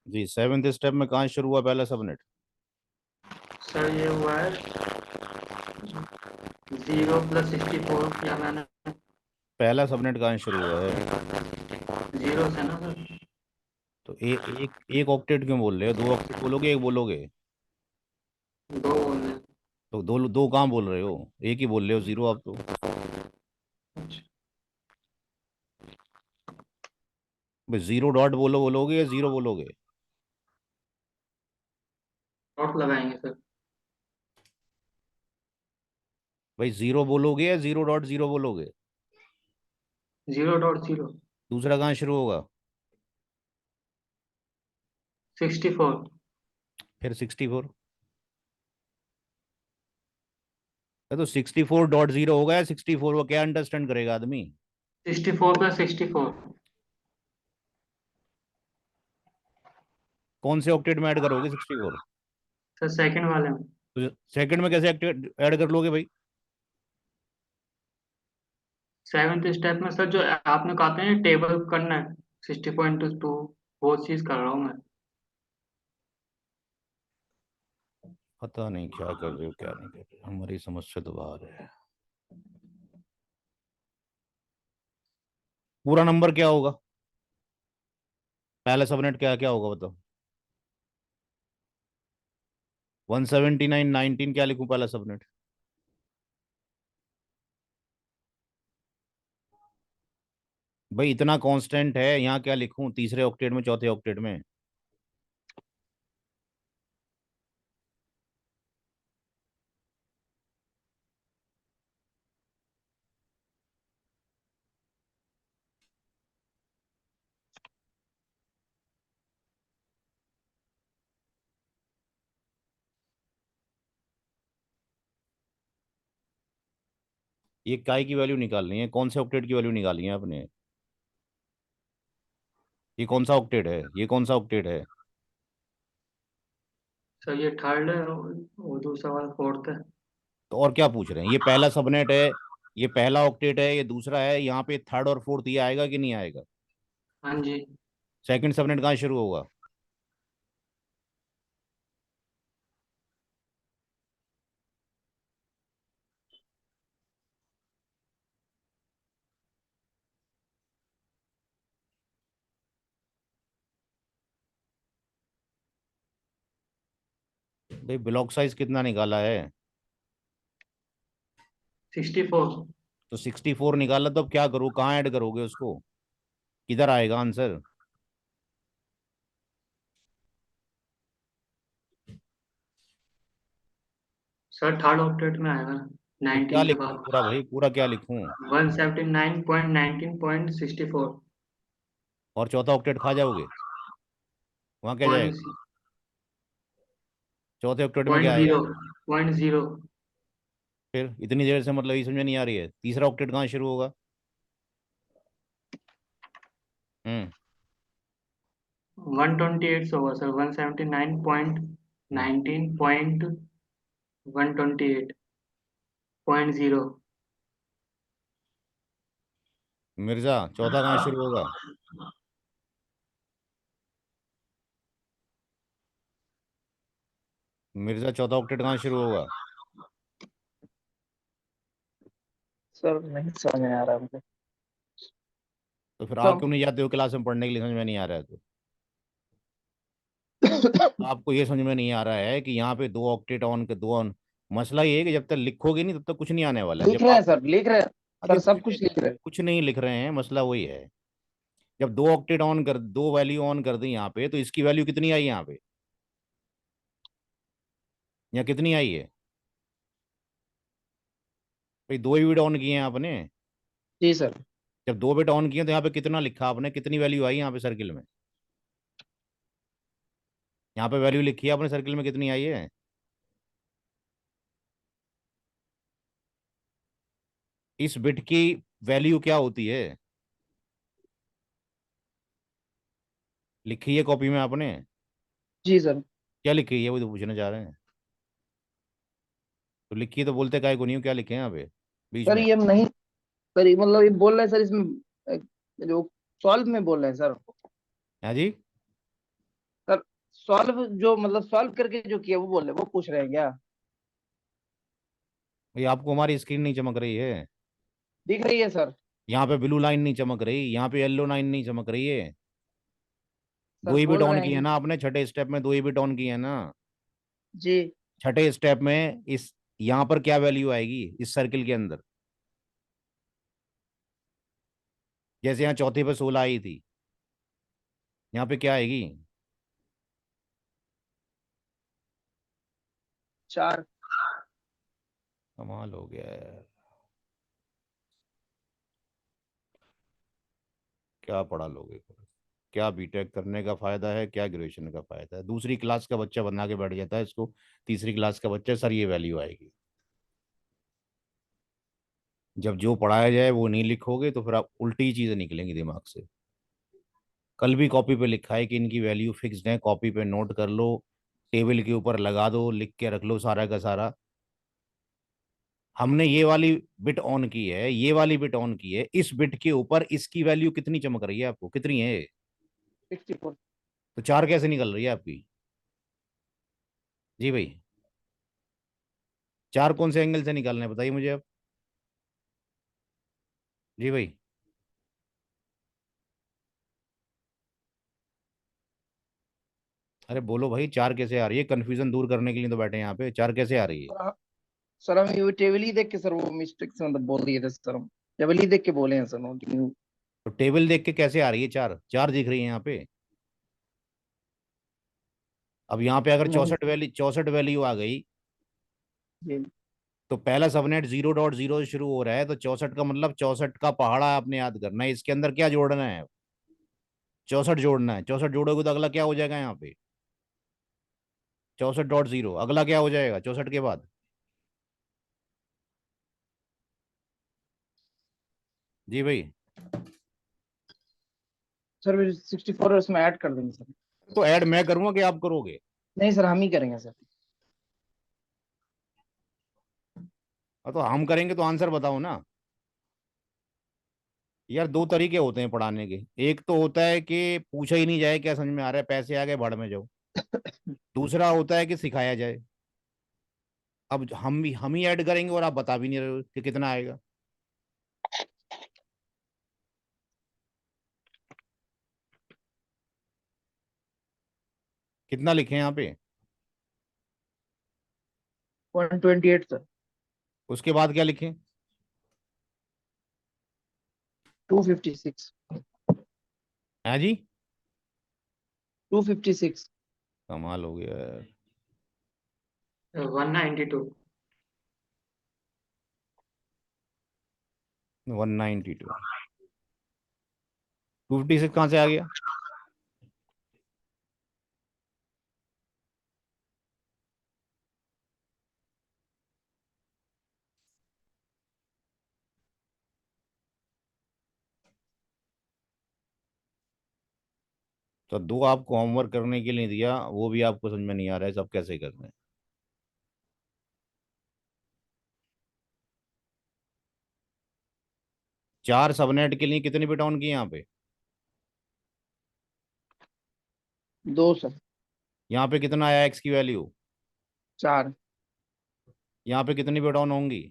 जी, सेवेंथ स्टेप में कहाँ शुरू हुआ पहला सबनेट? सर ये हुआ है 0 + 64 किया मैंने। पहला सबनेट कहाँ शुरू हुआ है? 0 से ना सर। तो एक एक ऑक्टेट क्यों बोल रहे हो? दो ऑक्टेट बोलोगे, एक बोलोगे? दो बोलने हैं। तो दो दो कहाँ बोल रहे हो? एक ही बोल रहे हो, जीरो आप तो। अच्छा। भाई जीरो डॉट बोलोगे या जीरो बोलोगे? डॉट लगाएंगे सर। भाई जीरो बोलोगे या 0.0 बोलोगे? 0.0। दूसरा कहाँ शुरू होगा? 64। फिर 64। तो 64.0 होगा या 64 को क्या अंडरस्टैंड करेगा आदमी? 64 + 64। कौन से ऑक्टेट में ऐड करोगे 64? सर सेकंड वाले में। तो सेकंड में कैसे ऐड कर लोगे भाई? सेवेंथ स्टेप में सर जो आपने कहा था ना टेबल करना है 60.2 वो चीज कर रहा हूँ मैं। पता नहीं क्या कर रहे हो क्या नहीं कर रहे हो, हमारी समझ से तो बाहर है। पूरा नंबर क्या होगा? पहला सबनेट क्या क्या होगा बताओ? 179.19 क्या लिखूं पहला सबनेट? भाई इतना कांस्टेंट है, यहाँ क्या लिखूं तीसरे ऑक्टेट में चौथे ऑक्टेट में? ये काय की वैल्यू निकालनी है, कौन से ऑक्टेट की वैल्यू निकालनी है आपने? ये कौन सा ऑक्टेट है? ये कौन सा ऑक्टेट है? सर ये थर्ड है और दूसरा वाला फोर्थ है। तो और क्या पूछ रहे हैं? ये पहला सबनेट है, ये पहला ऑक्टेट है, ये दूसरा है, यहाँ पे थर्ड और फोर्थ ये आएगा कि नहीं आएगा? हाँ जी। सेकंड सबनेट कहाँ शुरू होगा? भाई ब्लॉक साइज कितना निकाला है? 64। तो 64 निकाला, तो अब क्या करूँ, कहाँ ऐड करोगे उसको? किधर आएगा आंसर? सर थर्ड ऑक्टेट में आएगा तो क्या 19 के लिखूं बाद। पूरा भाई, पूरा क्या लिखूं? 179.19.64। और चौथा ऑक्टेट खा जाओगे, वहाँ क्या पॉइंट जाएगा? चौथे ऑक्टेट में पॉइंट क्या आएगा? जीरो पॉइंट जीरो फिर इतनी देर से मतलब ये समझ में नहीं आ रही है, तीसरा ऑक्टेट कहाँ शुरू होगा? 128 होगा सर, 179.19.128.0। मिर्जा चौथा कहाँ शुरू होगा? मिर्जा चौथा ऑक्टेट कहाँ शुरू होगा? सर नहीं समझ में आ रहा मुझे। तो फिर आप तो क्यों नहीं जाते हो क्लास में पढ़ने के लिए, समझ में नहीं आ रहा है तो? आपको ये समझ में नहीं आ रहा है कि यहाँ पे दो ऑक्टेट ऑन के दो ऑन, मसला ये है कि जब तक लिखोगे नहीं तब तक कुछ नहीं आने वाला है। लिख जब रहे हैं आप, सर, लिख रहे हैं। अरे सर सब कुछ लिख रहे हैं। कुछ नहीं लिख रहे हैं, मसला वही है। जब दो ऑक्टेट ऑन कर, दो वैल्यू ऑन कर दी यहाँ पे, तो इसकी वैल्यू कितनी आई यहाँ पे, यहाँ कितनी आई है? भाई दो ही बिट ऑन किए हैं आपने। जी सर। जब दो बिट ऑन किए तो यहाँ पे कितना लिखा आपने, कितनी वैल्यू आई यहाँ पे सर्किल में? यहाँ पे वैल्यू लिखी है आपने सर्किल में, कितनी आई है? इस बिट की वैल्यू क्या होती है, लिखी है कॉपी में आपने? जी सर। क्या लिखी है वो तो पूछना चाह रहे हैं। तो लिखी है तो बोलते काहे को नहीं हो, क्या लिखे हैं यहाँ पे बीच सर में? ये नहीं, सर ये मतलब ये बोल रहे हैं सर इसमें जो सॉल्व में बोल रहे हैं सर। है जी? सर सॉल्व जो मतलब सॉल्व करके जो किया वो बोल रहे हैं, वो पूछ रहे हैं क्या? भाई आपको हमारी स्क्रीन नहीं चमक रही है? दिख रही है सर। यहाँ पे ब्लू लाइन नहीं चमक रही, यहाँ पे येलो लाइन नहीं चमक रही है। दो सर ही बिट बोल ऑन रहे हैं किए है कि ना आपने, छठे स्टेप में दो ही बिट ऑन किए है ना। जी। छठे स्टेप में इस, यहाँ पर क्या वैल्यू आएगी इस सर्किल के अंदर? जैसे यहाँ चौथे पे 16 आई थी, यहाँ पे क्या आएगी? 4। कमाल हो गया यार, क्या पढ़ा लोगे? क्या बीटेक करने का फायदा है, क्या ग्रेजुएशन का फायदा है? दूसरी क्लास का बच्चा बना के बैठ जाता है इसको, तीसरी क्लास का बच्चा, सर ये वैल्यू आएगी। जब जो पढ़ाया जाए वो नहीं लिखोगे तो फिर आप उल्टी चीजें निकलेंगी दिमाग से। कल भी कॉपी पे लिखा है कि इनकी वैल्यू फिक्स्ड है, कॉपी पे नोट कर लो, टेबल के ऊपर लगा दो, लिख के रख लो सारा का सारा। हमने ये वाली बिट ऑन की है, ये वाली बिट ऑन की है, इस बिट के ऊपर इसकी वैल्यू कितनी चमक रही है आपको, कितनी है? 64। तो चार कैसे निकल रही है आपकी? जी भाई, चार कौन से एंगल से निकालना है बताइए मुझे अब। जी भाई, अरे बोलो भाई, चार कैसे आ रही है? कंफ्यूजन दूर करने के लिए तो बैठे हैं यहाँ पे, चार कैसे आ रही है? सर हम ये टेबल ही देख के सर वो मिस्टेक से मतलब बोल दिए थे सर, हम टेबल ही देख के बोले हैं सर नोट। तो टेबल देख के कैसे आ रही है चार? चार दिख रही है यहाँ पे। अब यहाँ पे अगर नहीं। 64 वैल्यू आ गई, जी। तो पहला सबनेट 0.0 से शुरू हो रहा है, तो 64 का मतलब 64 का पहाड़ा आपने याद करना है, इसके अंदर क्या जोड़ना है? 64 जोड़ना है, 64 जोड़ोगे तो अगला क्या हो जाएगा यहाँ पे? 64.0, अगला क्या हो जाएगा 64 के बाद? जी भाई। सर 64 उसमें ऐड कर देंगे सर। तो ऐड मैं करूंगा कि आप करोगे? नहीं सर हम ही करेंगे सर। हाँ, तो हम करेंगे तो आंसर बताओ ना। यार दो तरीके होते हैं पढ़ाने के, एक तो होता है कि पूछा ही नहीं जाए क्या समझ में आ रहा है, पैसे आ गए भाड़ में जाओ। दूसरा होता है कि सिखाया जाए। अब हम ही ऐड करेंगे और आप बता भी नहीं रहे हो कि कितना आएगा। कितना लिखे हैं यहाँ पे? 128 सर। उसके बाद क्या लिखें? 256। है जी? 256। कमाल हो गया यार। 192। 192। 256 कहाँ से आ गया? तो दो आपको होमवर्क करने के लिए दिया, वो भी आपको समझ में नहीं आ रहा है सब कैसे करना है। चार सबनेट के लिए कितने बिट ऑन किए यहाँ पे? 2 सर। यहाँ पे कितना आया एक्स की वैल्यू? 4। यहाँ पे कितनी बिट ऑन होंगी?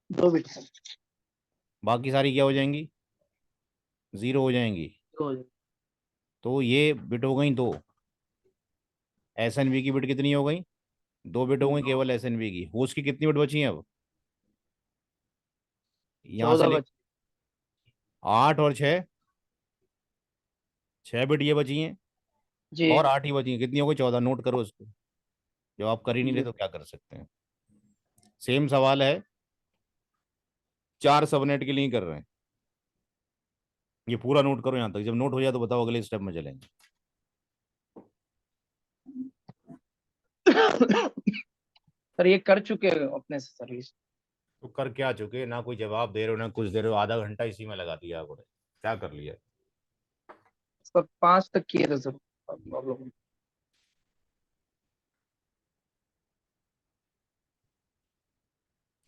2 बिट सर। बाकी सारी क्या हो जाएंगी? जीरो हो जाएंगी। दो। तो ये बिट हो गई दो। एस एन बी की बिट कितनी हो गई? दो बिट हो गई केवल एस एन बी की। होस्ट की कितनी बिट बची हैं अब? यहाँ से 14 ले, बच। 8 और 6, 6 बिट ये बची हैं। जी। और 8 ही बची हैं, कितनी हो गई? 14। नोट करो इसको। जब आप कर ही नहीं रहे जी। तो क्या कर सकते हैं। सेम सवाल है, चार सबनेट के लिए ही कर रहे हैं। ये पूरा नोट करो यहाँ तक, जब नोट हो जाए तो बताओ, अगले स्टेप में चलेंगे। सर ये कर चुके हो अपने से सर्विस। तो कर क्या चुके? ना कोई जवाब दे रहे हो ना कुछ दे रहे हो, आधा घंटा इसी में लगा दिया आपने। क्या कर लिया? सर 5 तक किए थे सर, प्रॉब्लम।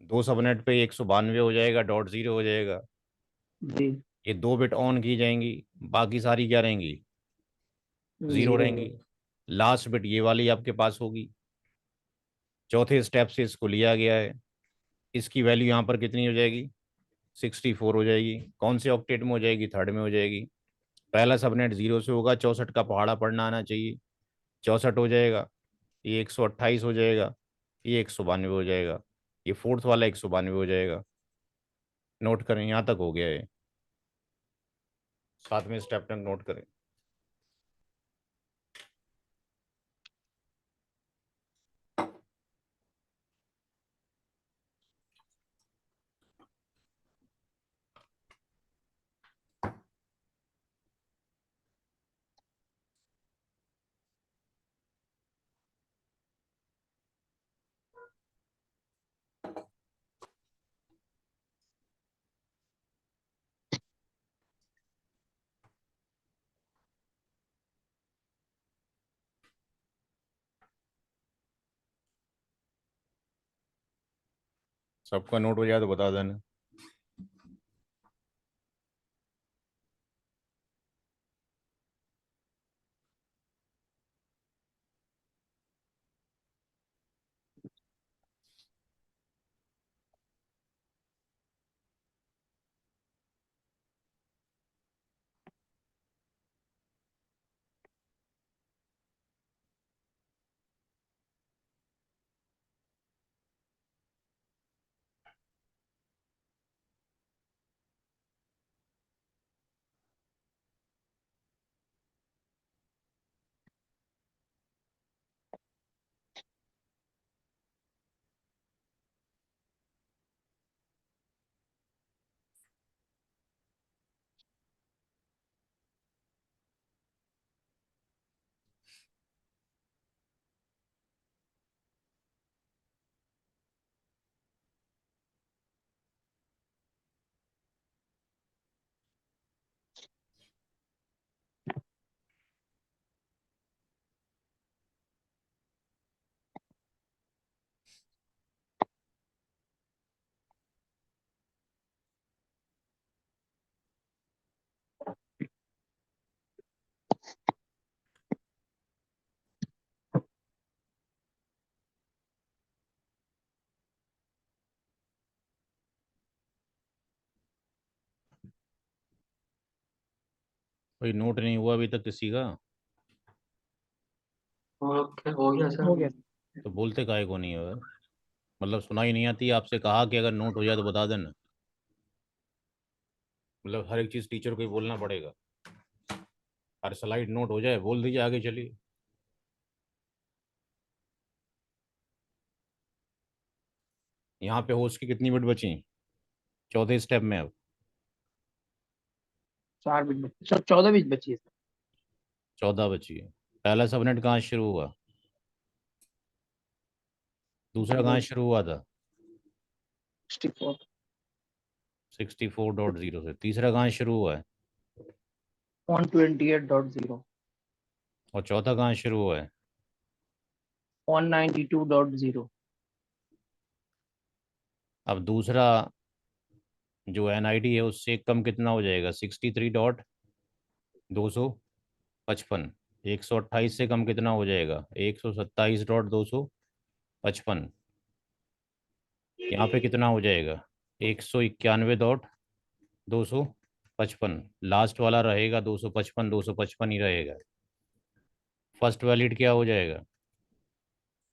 दो सबनेट पे 192 हो जाएगा, डॉट जीरो हो जाएगा। जी। ये दो बिट ऑन की जाएंगी, बाकी सारी क्या रहेंगी? Zero zero. रहेंगी। लास्ट बिट ये वाली आपके पास होगी। चौथे स्टेप से इसको लिया गया है। इसकी वैल्यू यहाँ पर कितनी हो जाएगी? 64 हो जाएगी। कौन से ऑक्टेट में हो जाएगी? थर्ड में हो जाएगी। पहला सबनेट जीरो से होगा, 64 का पहाड़ा पढ़ना आना चाहिए। 64 हो जाएगा। ये 128 हो जाएगा। ये 192 हो जाएगा। ये फोर्थ वाला 192 हो जाएगा। नोट करें, यहाँ तक हो गया है। सातवें स्टेप तक नोट करें। सबका नोट हो जाए तो बता देना। भाई नोट नहीं हुआ अभी तक किसी का? ओके, हो गया सर। हो गया। तो बोलते काहे को नहीं है? मतलब सुनाई नहीं आती? आपसे कहा कि अगर नोट हो जाए तो बता देना। मतलब हर एक चीज टीचर को ही बोलना पड़ेगा? हर स्लाइड नोट हो जाए बोल दीजिए, आगे चलिए। यहाँ पे होस्ट की कितनी बिट बची? चौथे स्टेप में अब 4 बिट बची सर, 14 बिट बची है सर। 14 बची है। पहला सबनेट कहाँ से शुरू हुआ? दूसरा कहाँ से शुरू हुआ था? 64 64.0 से। तीसरा कहाँ से शुरू हुआ है? 128.0 और चौथा कहाँ से शुरू हुआ है? 192.0। अब दूसरा जो NID है उससे कम कितना हो जाएगा? 63.255। 128 से कम कितना हो जाएगा? 127.255। यहाँ पे कितना हो जाएगा? 191.255। लास्ट वाला रहेगा 255, 255 ही रहेगा। फर्स्ट वैलिड क्या हो जाएगा?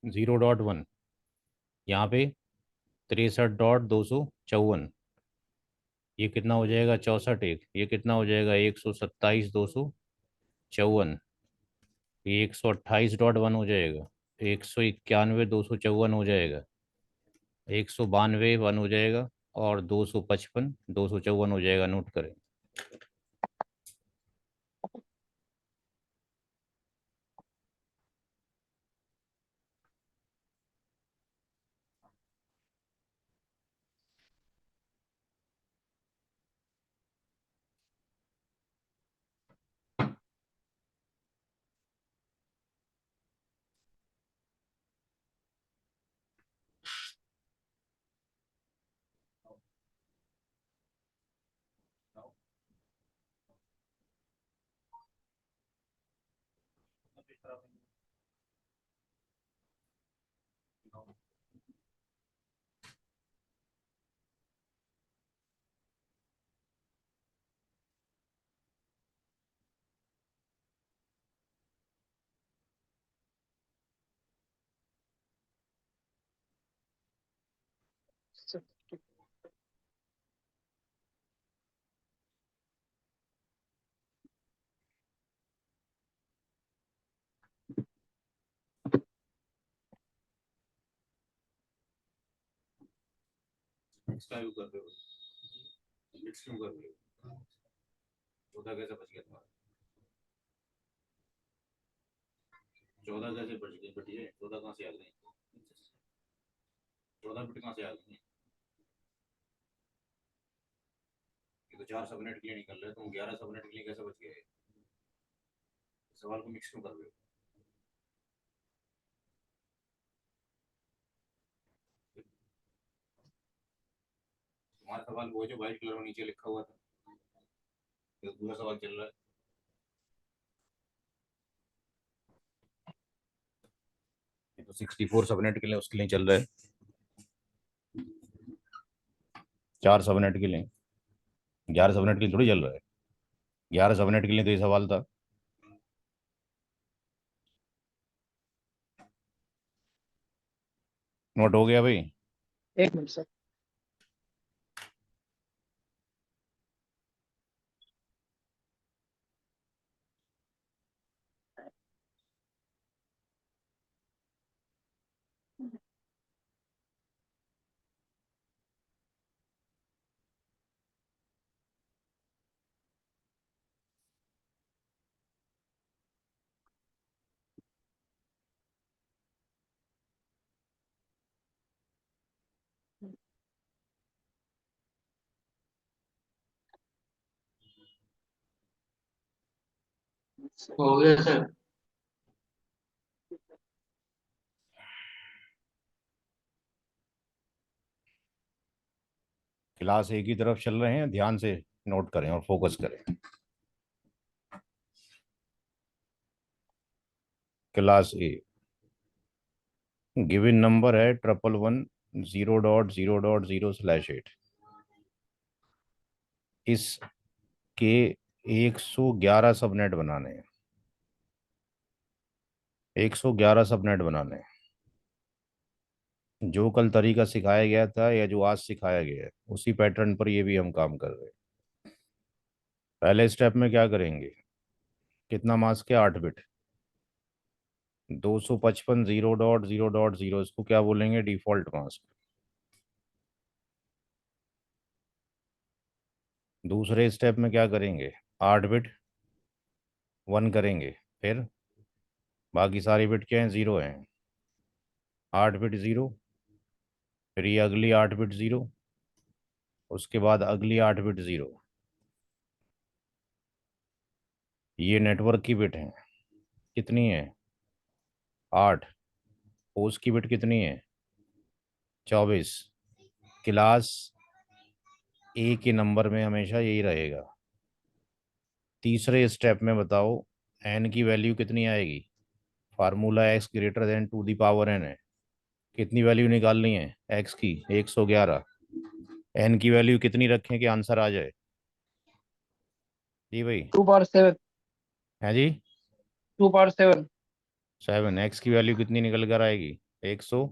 0.1। यहाँ पे 63.254। ये कितना हो जाएगा? 64। एक ये कितना हो जाएगा? 127.254। ये 128.1 हो जाएगा। 191.254 हो जाएगा। 192.1 हो जाएगा। और 255, 254 हो जाएगा। नोट करें। इसका यूज कर रहे हो? मिक्स क्यों कर रहे हो? 14 कैसे बच गया तुम्हारा? 14 कैसे बच गए? बटिए 14 कहाँ से आ गए? 14 बिट कहाँ से आ गई? ये तो 4 सबनेट के लिए निकल रहे, तुम 11 सबनेट के लिए कैसे बच गए? सवाल को मिक्स क्यों कर रहे हो? तुम्हारा सवाल वो है जो व्हाइट कलर में नीचे लिखा हुआ था। ये तो दूसरा सवाल चल रहा है। ये तो 64 सबनेट के लिए उसके लिए चल रहा है। 4 सबनेट के लिए। 11 सबनेट के लिए थोड़ी चल रहा है। 11 सबनेट के लिए तो ये सवाल था। नोट हो गया भाई? 1 मिनट सर। हो गया सर। क्लास एक ही तरफ चल रहे हैं, ध्यान से नोट करें और फोकस करें। क्लास ए। गिवन नंबर है 111 0.0.0/8। इसके 111 सबनेट बनाने हैं। 111 सबनेट बनाने हैं। जो कल तरीका सिखाया गया था या जो आज सिखाया गया है उसी पैटर्न पर ये भी हम काम कर रहे हैं। पहले स्टेप में क्या करेंगे? कितना मास्क है? 8 बिट। 255 0.0.0 इसको क्या बोलेंगे? Default mask. दूसरे स्टेप में क्या करेंगे? 8 बिट 1 करेंगे, फिर बाकी सारी बिट क्या हैं, 0 हैं। 8 बिट 0, फिर ये अगली 8 बिट 0, उसके बाद अगली 8 बिट 0। ये नेटवर्क की बिट है, कितनी है, 8। होस्ट की बिट कितनी है, 24। क्लास ए के नंबर में हमेशा यही रहेगा। तीसरे स्टेप में बताओ एन की वैल्यू कितनी आएगी। Formula X greater than two the power N है। कितनी वैल्यू निकालनी है एक्स की, 111। एन की वैल्यू कितनी रखें कि आंसर आ जाए। जी भाई। 2 पावर 7। है जी। 2 पावर 7। 7। एक्स की वैल्यू कितनी निकल कर आएगी, 100।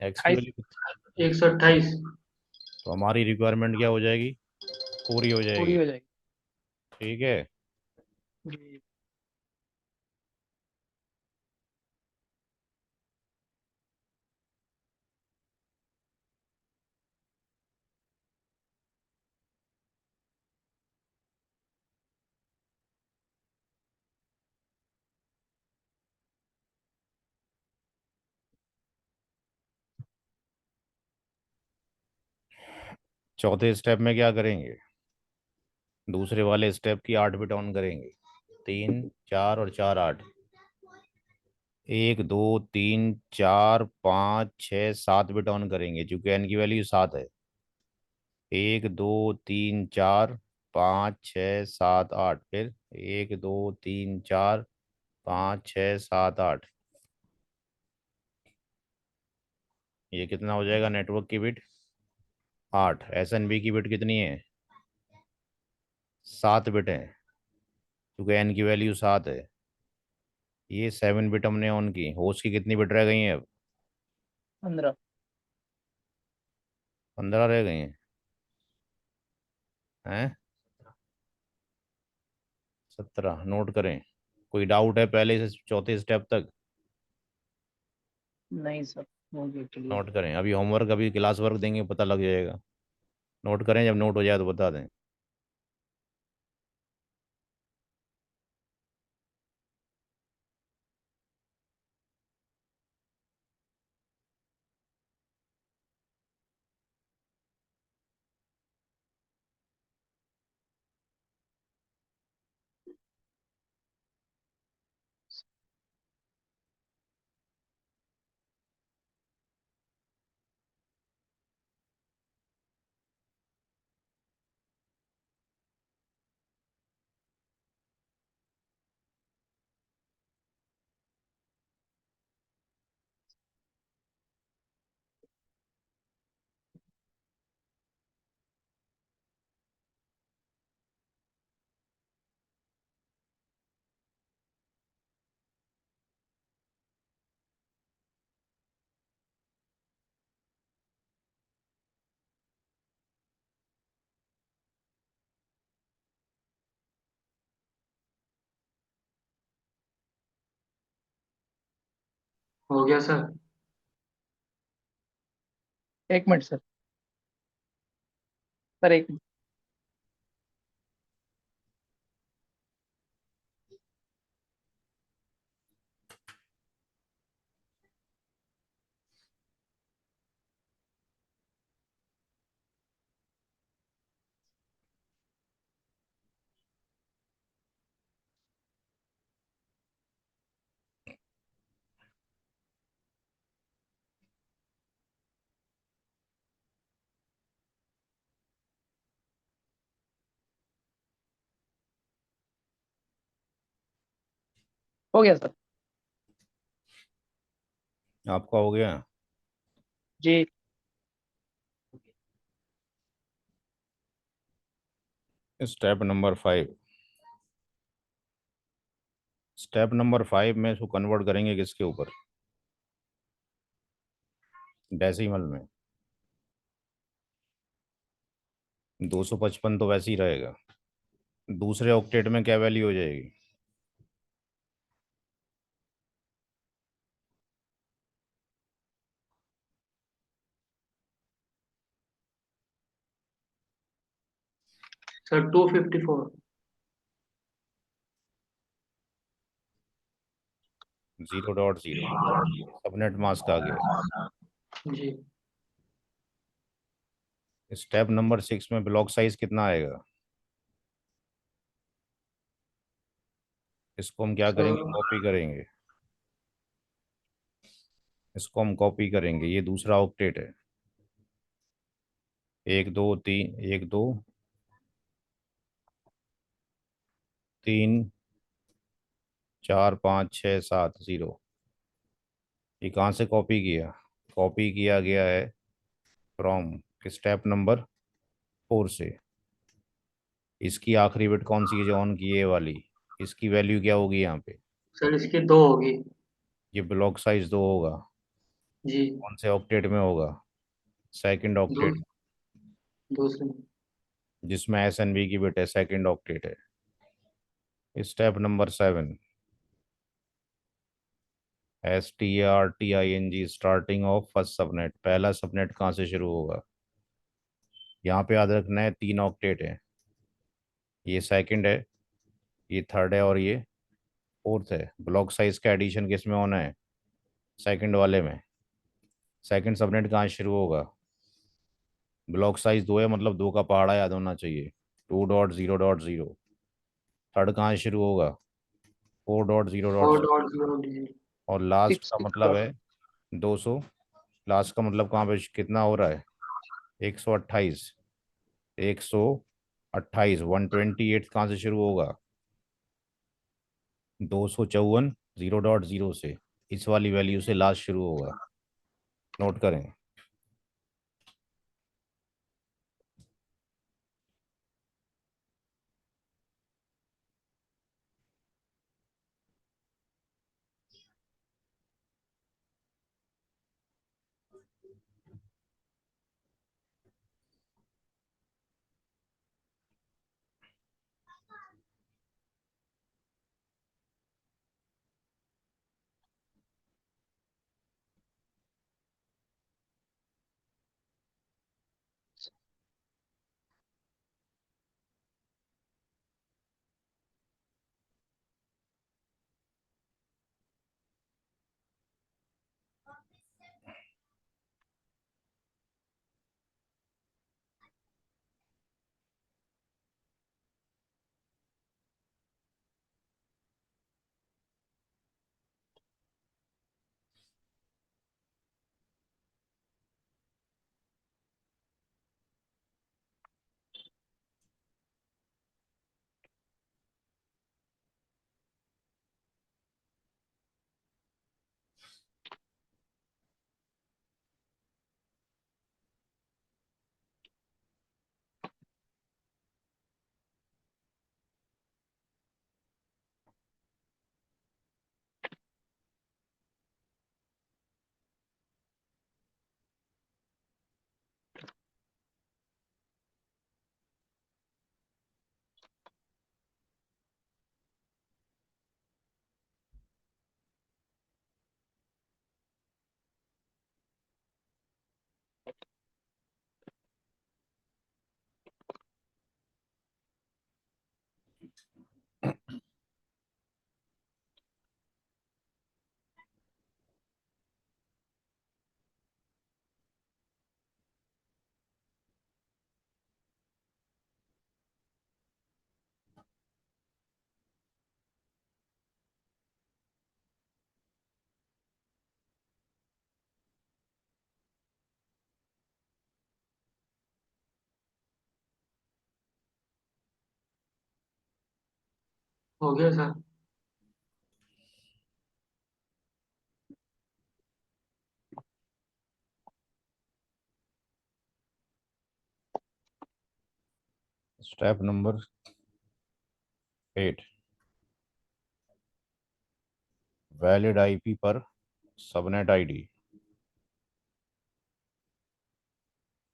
एक्स की 28। वैल्यू, 128। तो हमारी रिक्वायरमेंट क्या हो जाएगी, पूरी हो पूरी जाएगी। हो जाएगी। ठीक है। जी। चौथे स्टेप में क्या करेंगे, दूसरे वाले स्टेप की 8 बिट ऑन करेंगे। 3 4 और 4 8। 1 2 3 4 5 6 7 बिट ऑन करेंगे क्योंकि एन की वैल्यू 7 है। 1 2 3 4 5 6 7 8, फिर 1 2 3 4 5 6 7 8। ये कितना हो जाएगा नेटवर्क की बिट, 8। एस एन बी की बिट कितनी है, 7 बिट है क्योंकि एन की वैल्यू 7 है। ये 7 बिट हमने ऑन की। होस्ट की कितनी बिट रह गई हैं अब, 15। 15 रह गई हैं। 17 नोट करें। कोई डाउट है पहले से चौथे स्टेप तक, नहीं सर, हो गया क्लियर। नोट करें। अभी होमवर्क, अभी क्लास वर्क देंगे, पता लग जाएगा। नोट करें, जब नोट हो जाए तो बता दें। हो गया sir. 1 minute sir. Sir 1 minute. हो गया सर। आपका हो गया। जी। Step number 5। स्टेप नंबर 5 में इसको कन्वर्ट करेंगे किसके ऊपर, डेसिमल में। 255 तो वैसे ही रहेगा। दूसरे ऑक्टेट में क्या वैल्यू हो जाएगी, सर 254। 0.0 सबनेट मास्क आ गया। जी स्टेप नंबर 6 में ब्लॉक साइज कितना आएगा? इसको हम क्या सर। करेंगे, कॉपी करेंगे। इसको हम कॉपी करेंगे, ये दूसरा ऑक्टेट है। 1 2 3, 1 2 3 4 5 6 7 0। ये कहाँ से कॉपी किया? कॉपी किया गया है फ्रॉम स्टेप नंबर 4 से। इसकी आखिरी बिट कौन सी है जो ऑन की है? ये वाली। इसकी वैल्यू क्या होगी यहाँ पे? सर इसकी 2 होगी। ये ब्लॉक साइज 2 होगा। जी कौन से ऑक्टेट में होगा? सेकंड दो ऑक्टेट, दूसरे। जिसमें SNB की बिट है, सेकंड ऑक्टेट है। Step number 7, STRTING starting of first subnet. पहला सबनेट कहाँ से शुरू होगा? यहाँ पे याद रखना है 3 ऑक्टेट है। ये सेकंड है, ये थर्ड है और ये फोर्थ है। ब्लॉक साइज का एडिशन किस में होना है? सेकंड वाले में। सेकंड सबनेट कहाँ से शुरू होगा? ब्लॉक साइज 2 है, मतलब 2 का पहाड़ा याद होना चाहिए। 2.0.0। थर्ड कहाँ से शुरू होगा? 4.0.0। 4.0। और लास्ट का 6 मतलब है 200। लास्ट का मतलब कहाँ पे कितना हो रहा है? 128। 128 128 कहाँ से शुरू होगा? 254 0.0 से। इस वाली वैल्यू से लास्ट शुरू होगा। नोट करें। हो गया sir. Step number 8, valid IP पर सबनेट ID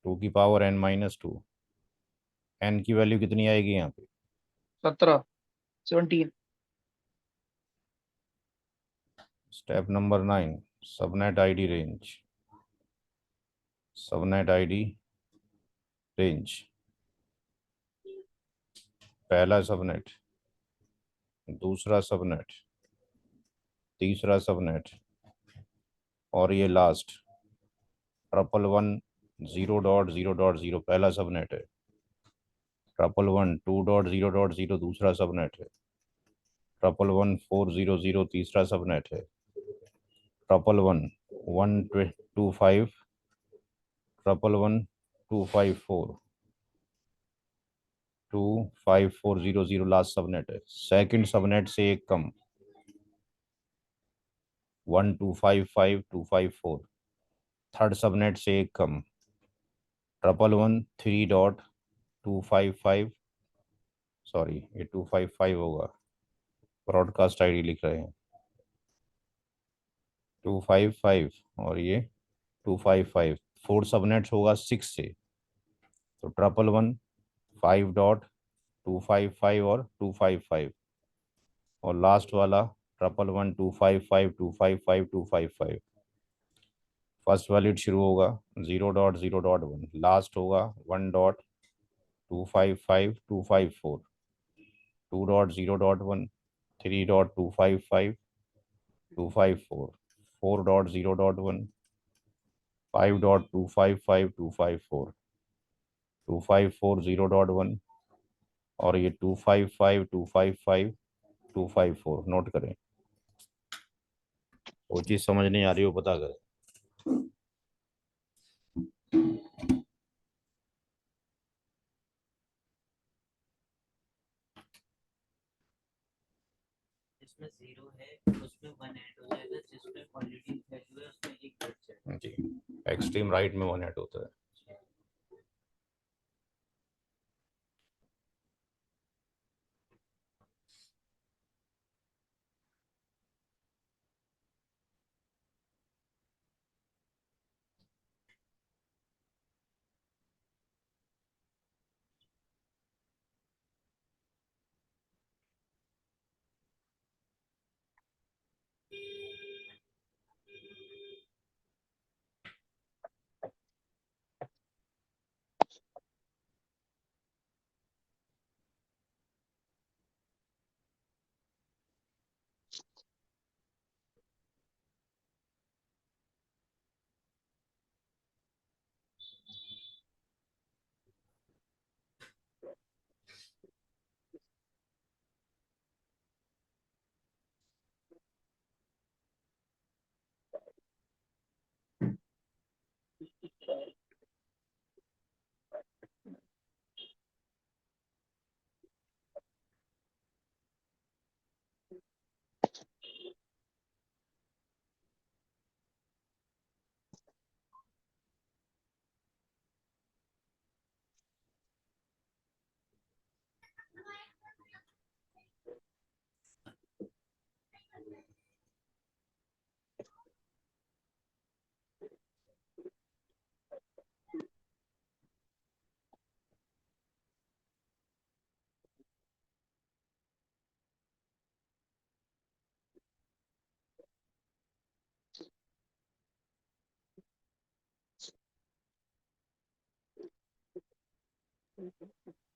2 की पावर n-2। n की वैल्यू कितनी आएगी यहाँ पे? 17 17। Step number 9, subnet ID range. Subnet ID range पहला सबनेट, दूसरा सबनेट, तीसरा सबनेट, और ये लास्ट 111.0.0.0 पहला सबनेट है। 111.2.0.0 दूसरा सबनेट है। 111.4.0.0 तीसरा सबनेट है। 111.125, 111.254, 254.0.0 लास्ट सबनेट है। सेकंड सबनेट से एक कम 1255254। थर्ड सबनेट से एक कम 111.3.255, सॉरी ये 255 होगा, ब्रॉडकास्ट आईडी लिख रहे हैं 255, और ये 255। फोर सबनेट्स होगा 6 से, तो 111.5.255 और 255, और लास्ट वाला 111.255.255.255। फर्स्ट वैलिड शुरू होगा 0.0.1, लास्ट होगा 1.255.254, 2.0.1, 3.255.254, 4.0.1, 5.255.254, 254.0.1, और ये 255.255.254। नोट करें, वो चीज़ समझ नहीं आ रही हो पता करें। जिसमें 0 है उसमें 1 ऐड हो जाएगा, जिसमें ऑलरेडी वैल्यू है उसमें 1 घट जाएगा। जी, एक्सट्रीम राइट में 1 ऐड होता है।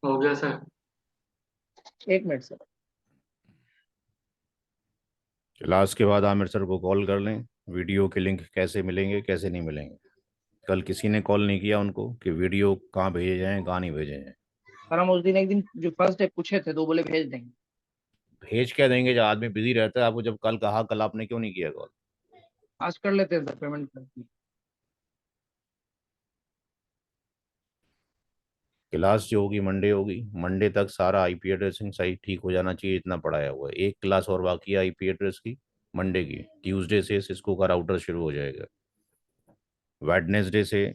हो गया सर। एक मिनट सर। क्लास के बाद आमिर सर को कॉल कर लें, वीडियो के लिंक कैसे मिलेंगे कैसे नहीं मिलेंगे। कल किसी ने कॉल नहीं किया उनको कि वीडियो कहाँ भेजे जाएं कहाँ नहीं भेजे जाएं। सर हम उस दिन एक दिन जो फर्स्ट डे पूछे थे तो बोले भेज देंगे। भेज क्या देंगे, जब आदमी बिजी रहता है। आपको जब कल कहा, कल आपने क्यों नहीं किया कॉल? आज कर लेते हैं सर, पेमेंट करके। क्लास जो होगी मंडे होगी, मंडे तक सारा आईपी एड्रेसिंग सही ठीक हो जाना चाहिए, इतना पढ़ाया हुआ है। एक क्लास और बाकी है आईपी एड्रेस की, मंडे की। ट्यूसडे से सिस्को का राउटर शुरू हो जाएगा। वेडनेसडे से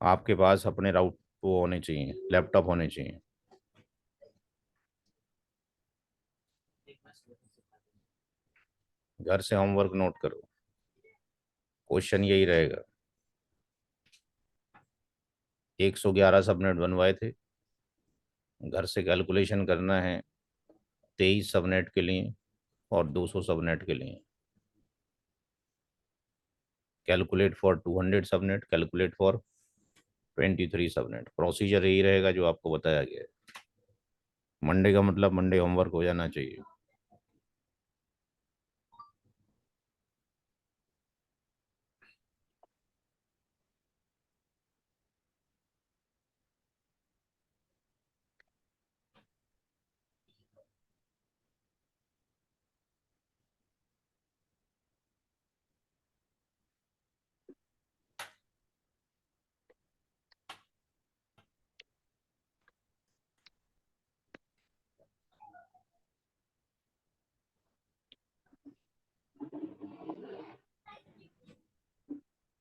आपके पास अपने राउट वो होने चाहिए, लैपटॉप होने चाहिए। घर से होमवर्क नोट करो, क्वेश्चन यही रहेगा। 111 सबनेट बनवाए थे, घर से कैलकुलेशन करना है 23 सबनेट के लिए और 200 सबनेट के लिए। Calculate for 200 subnet, calculate for 23 subnet. Procedure यही रहेगा जो आपको बताया गया है। मंडे का मतलब मंडे होमवर्क हो जाना चाहिए।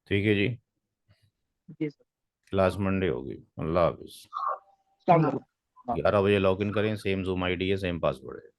ठीक है जी, जी सर। क्लास मंडे होगी। अल्लाह हाफिज। अस्सलाम वालेकुम। 11 बजे लॉग इन करें, सेम जूम आईडी है, सेम पासवर्ड है।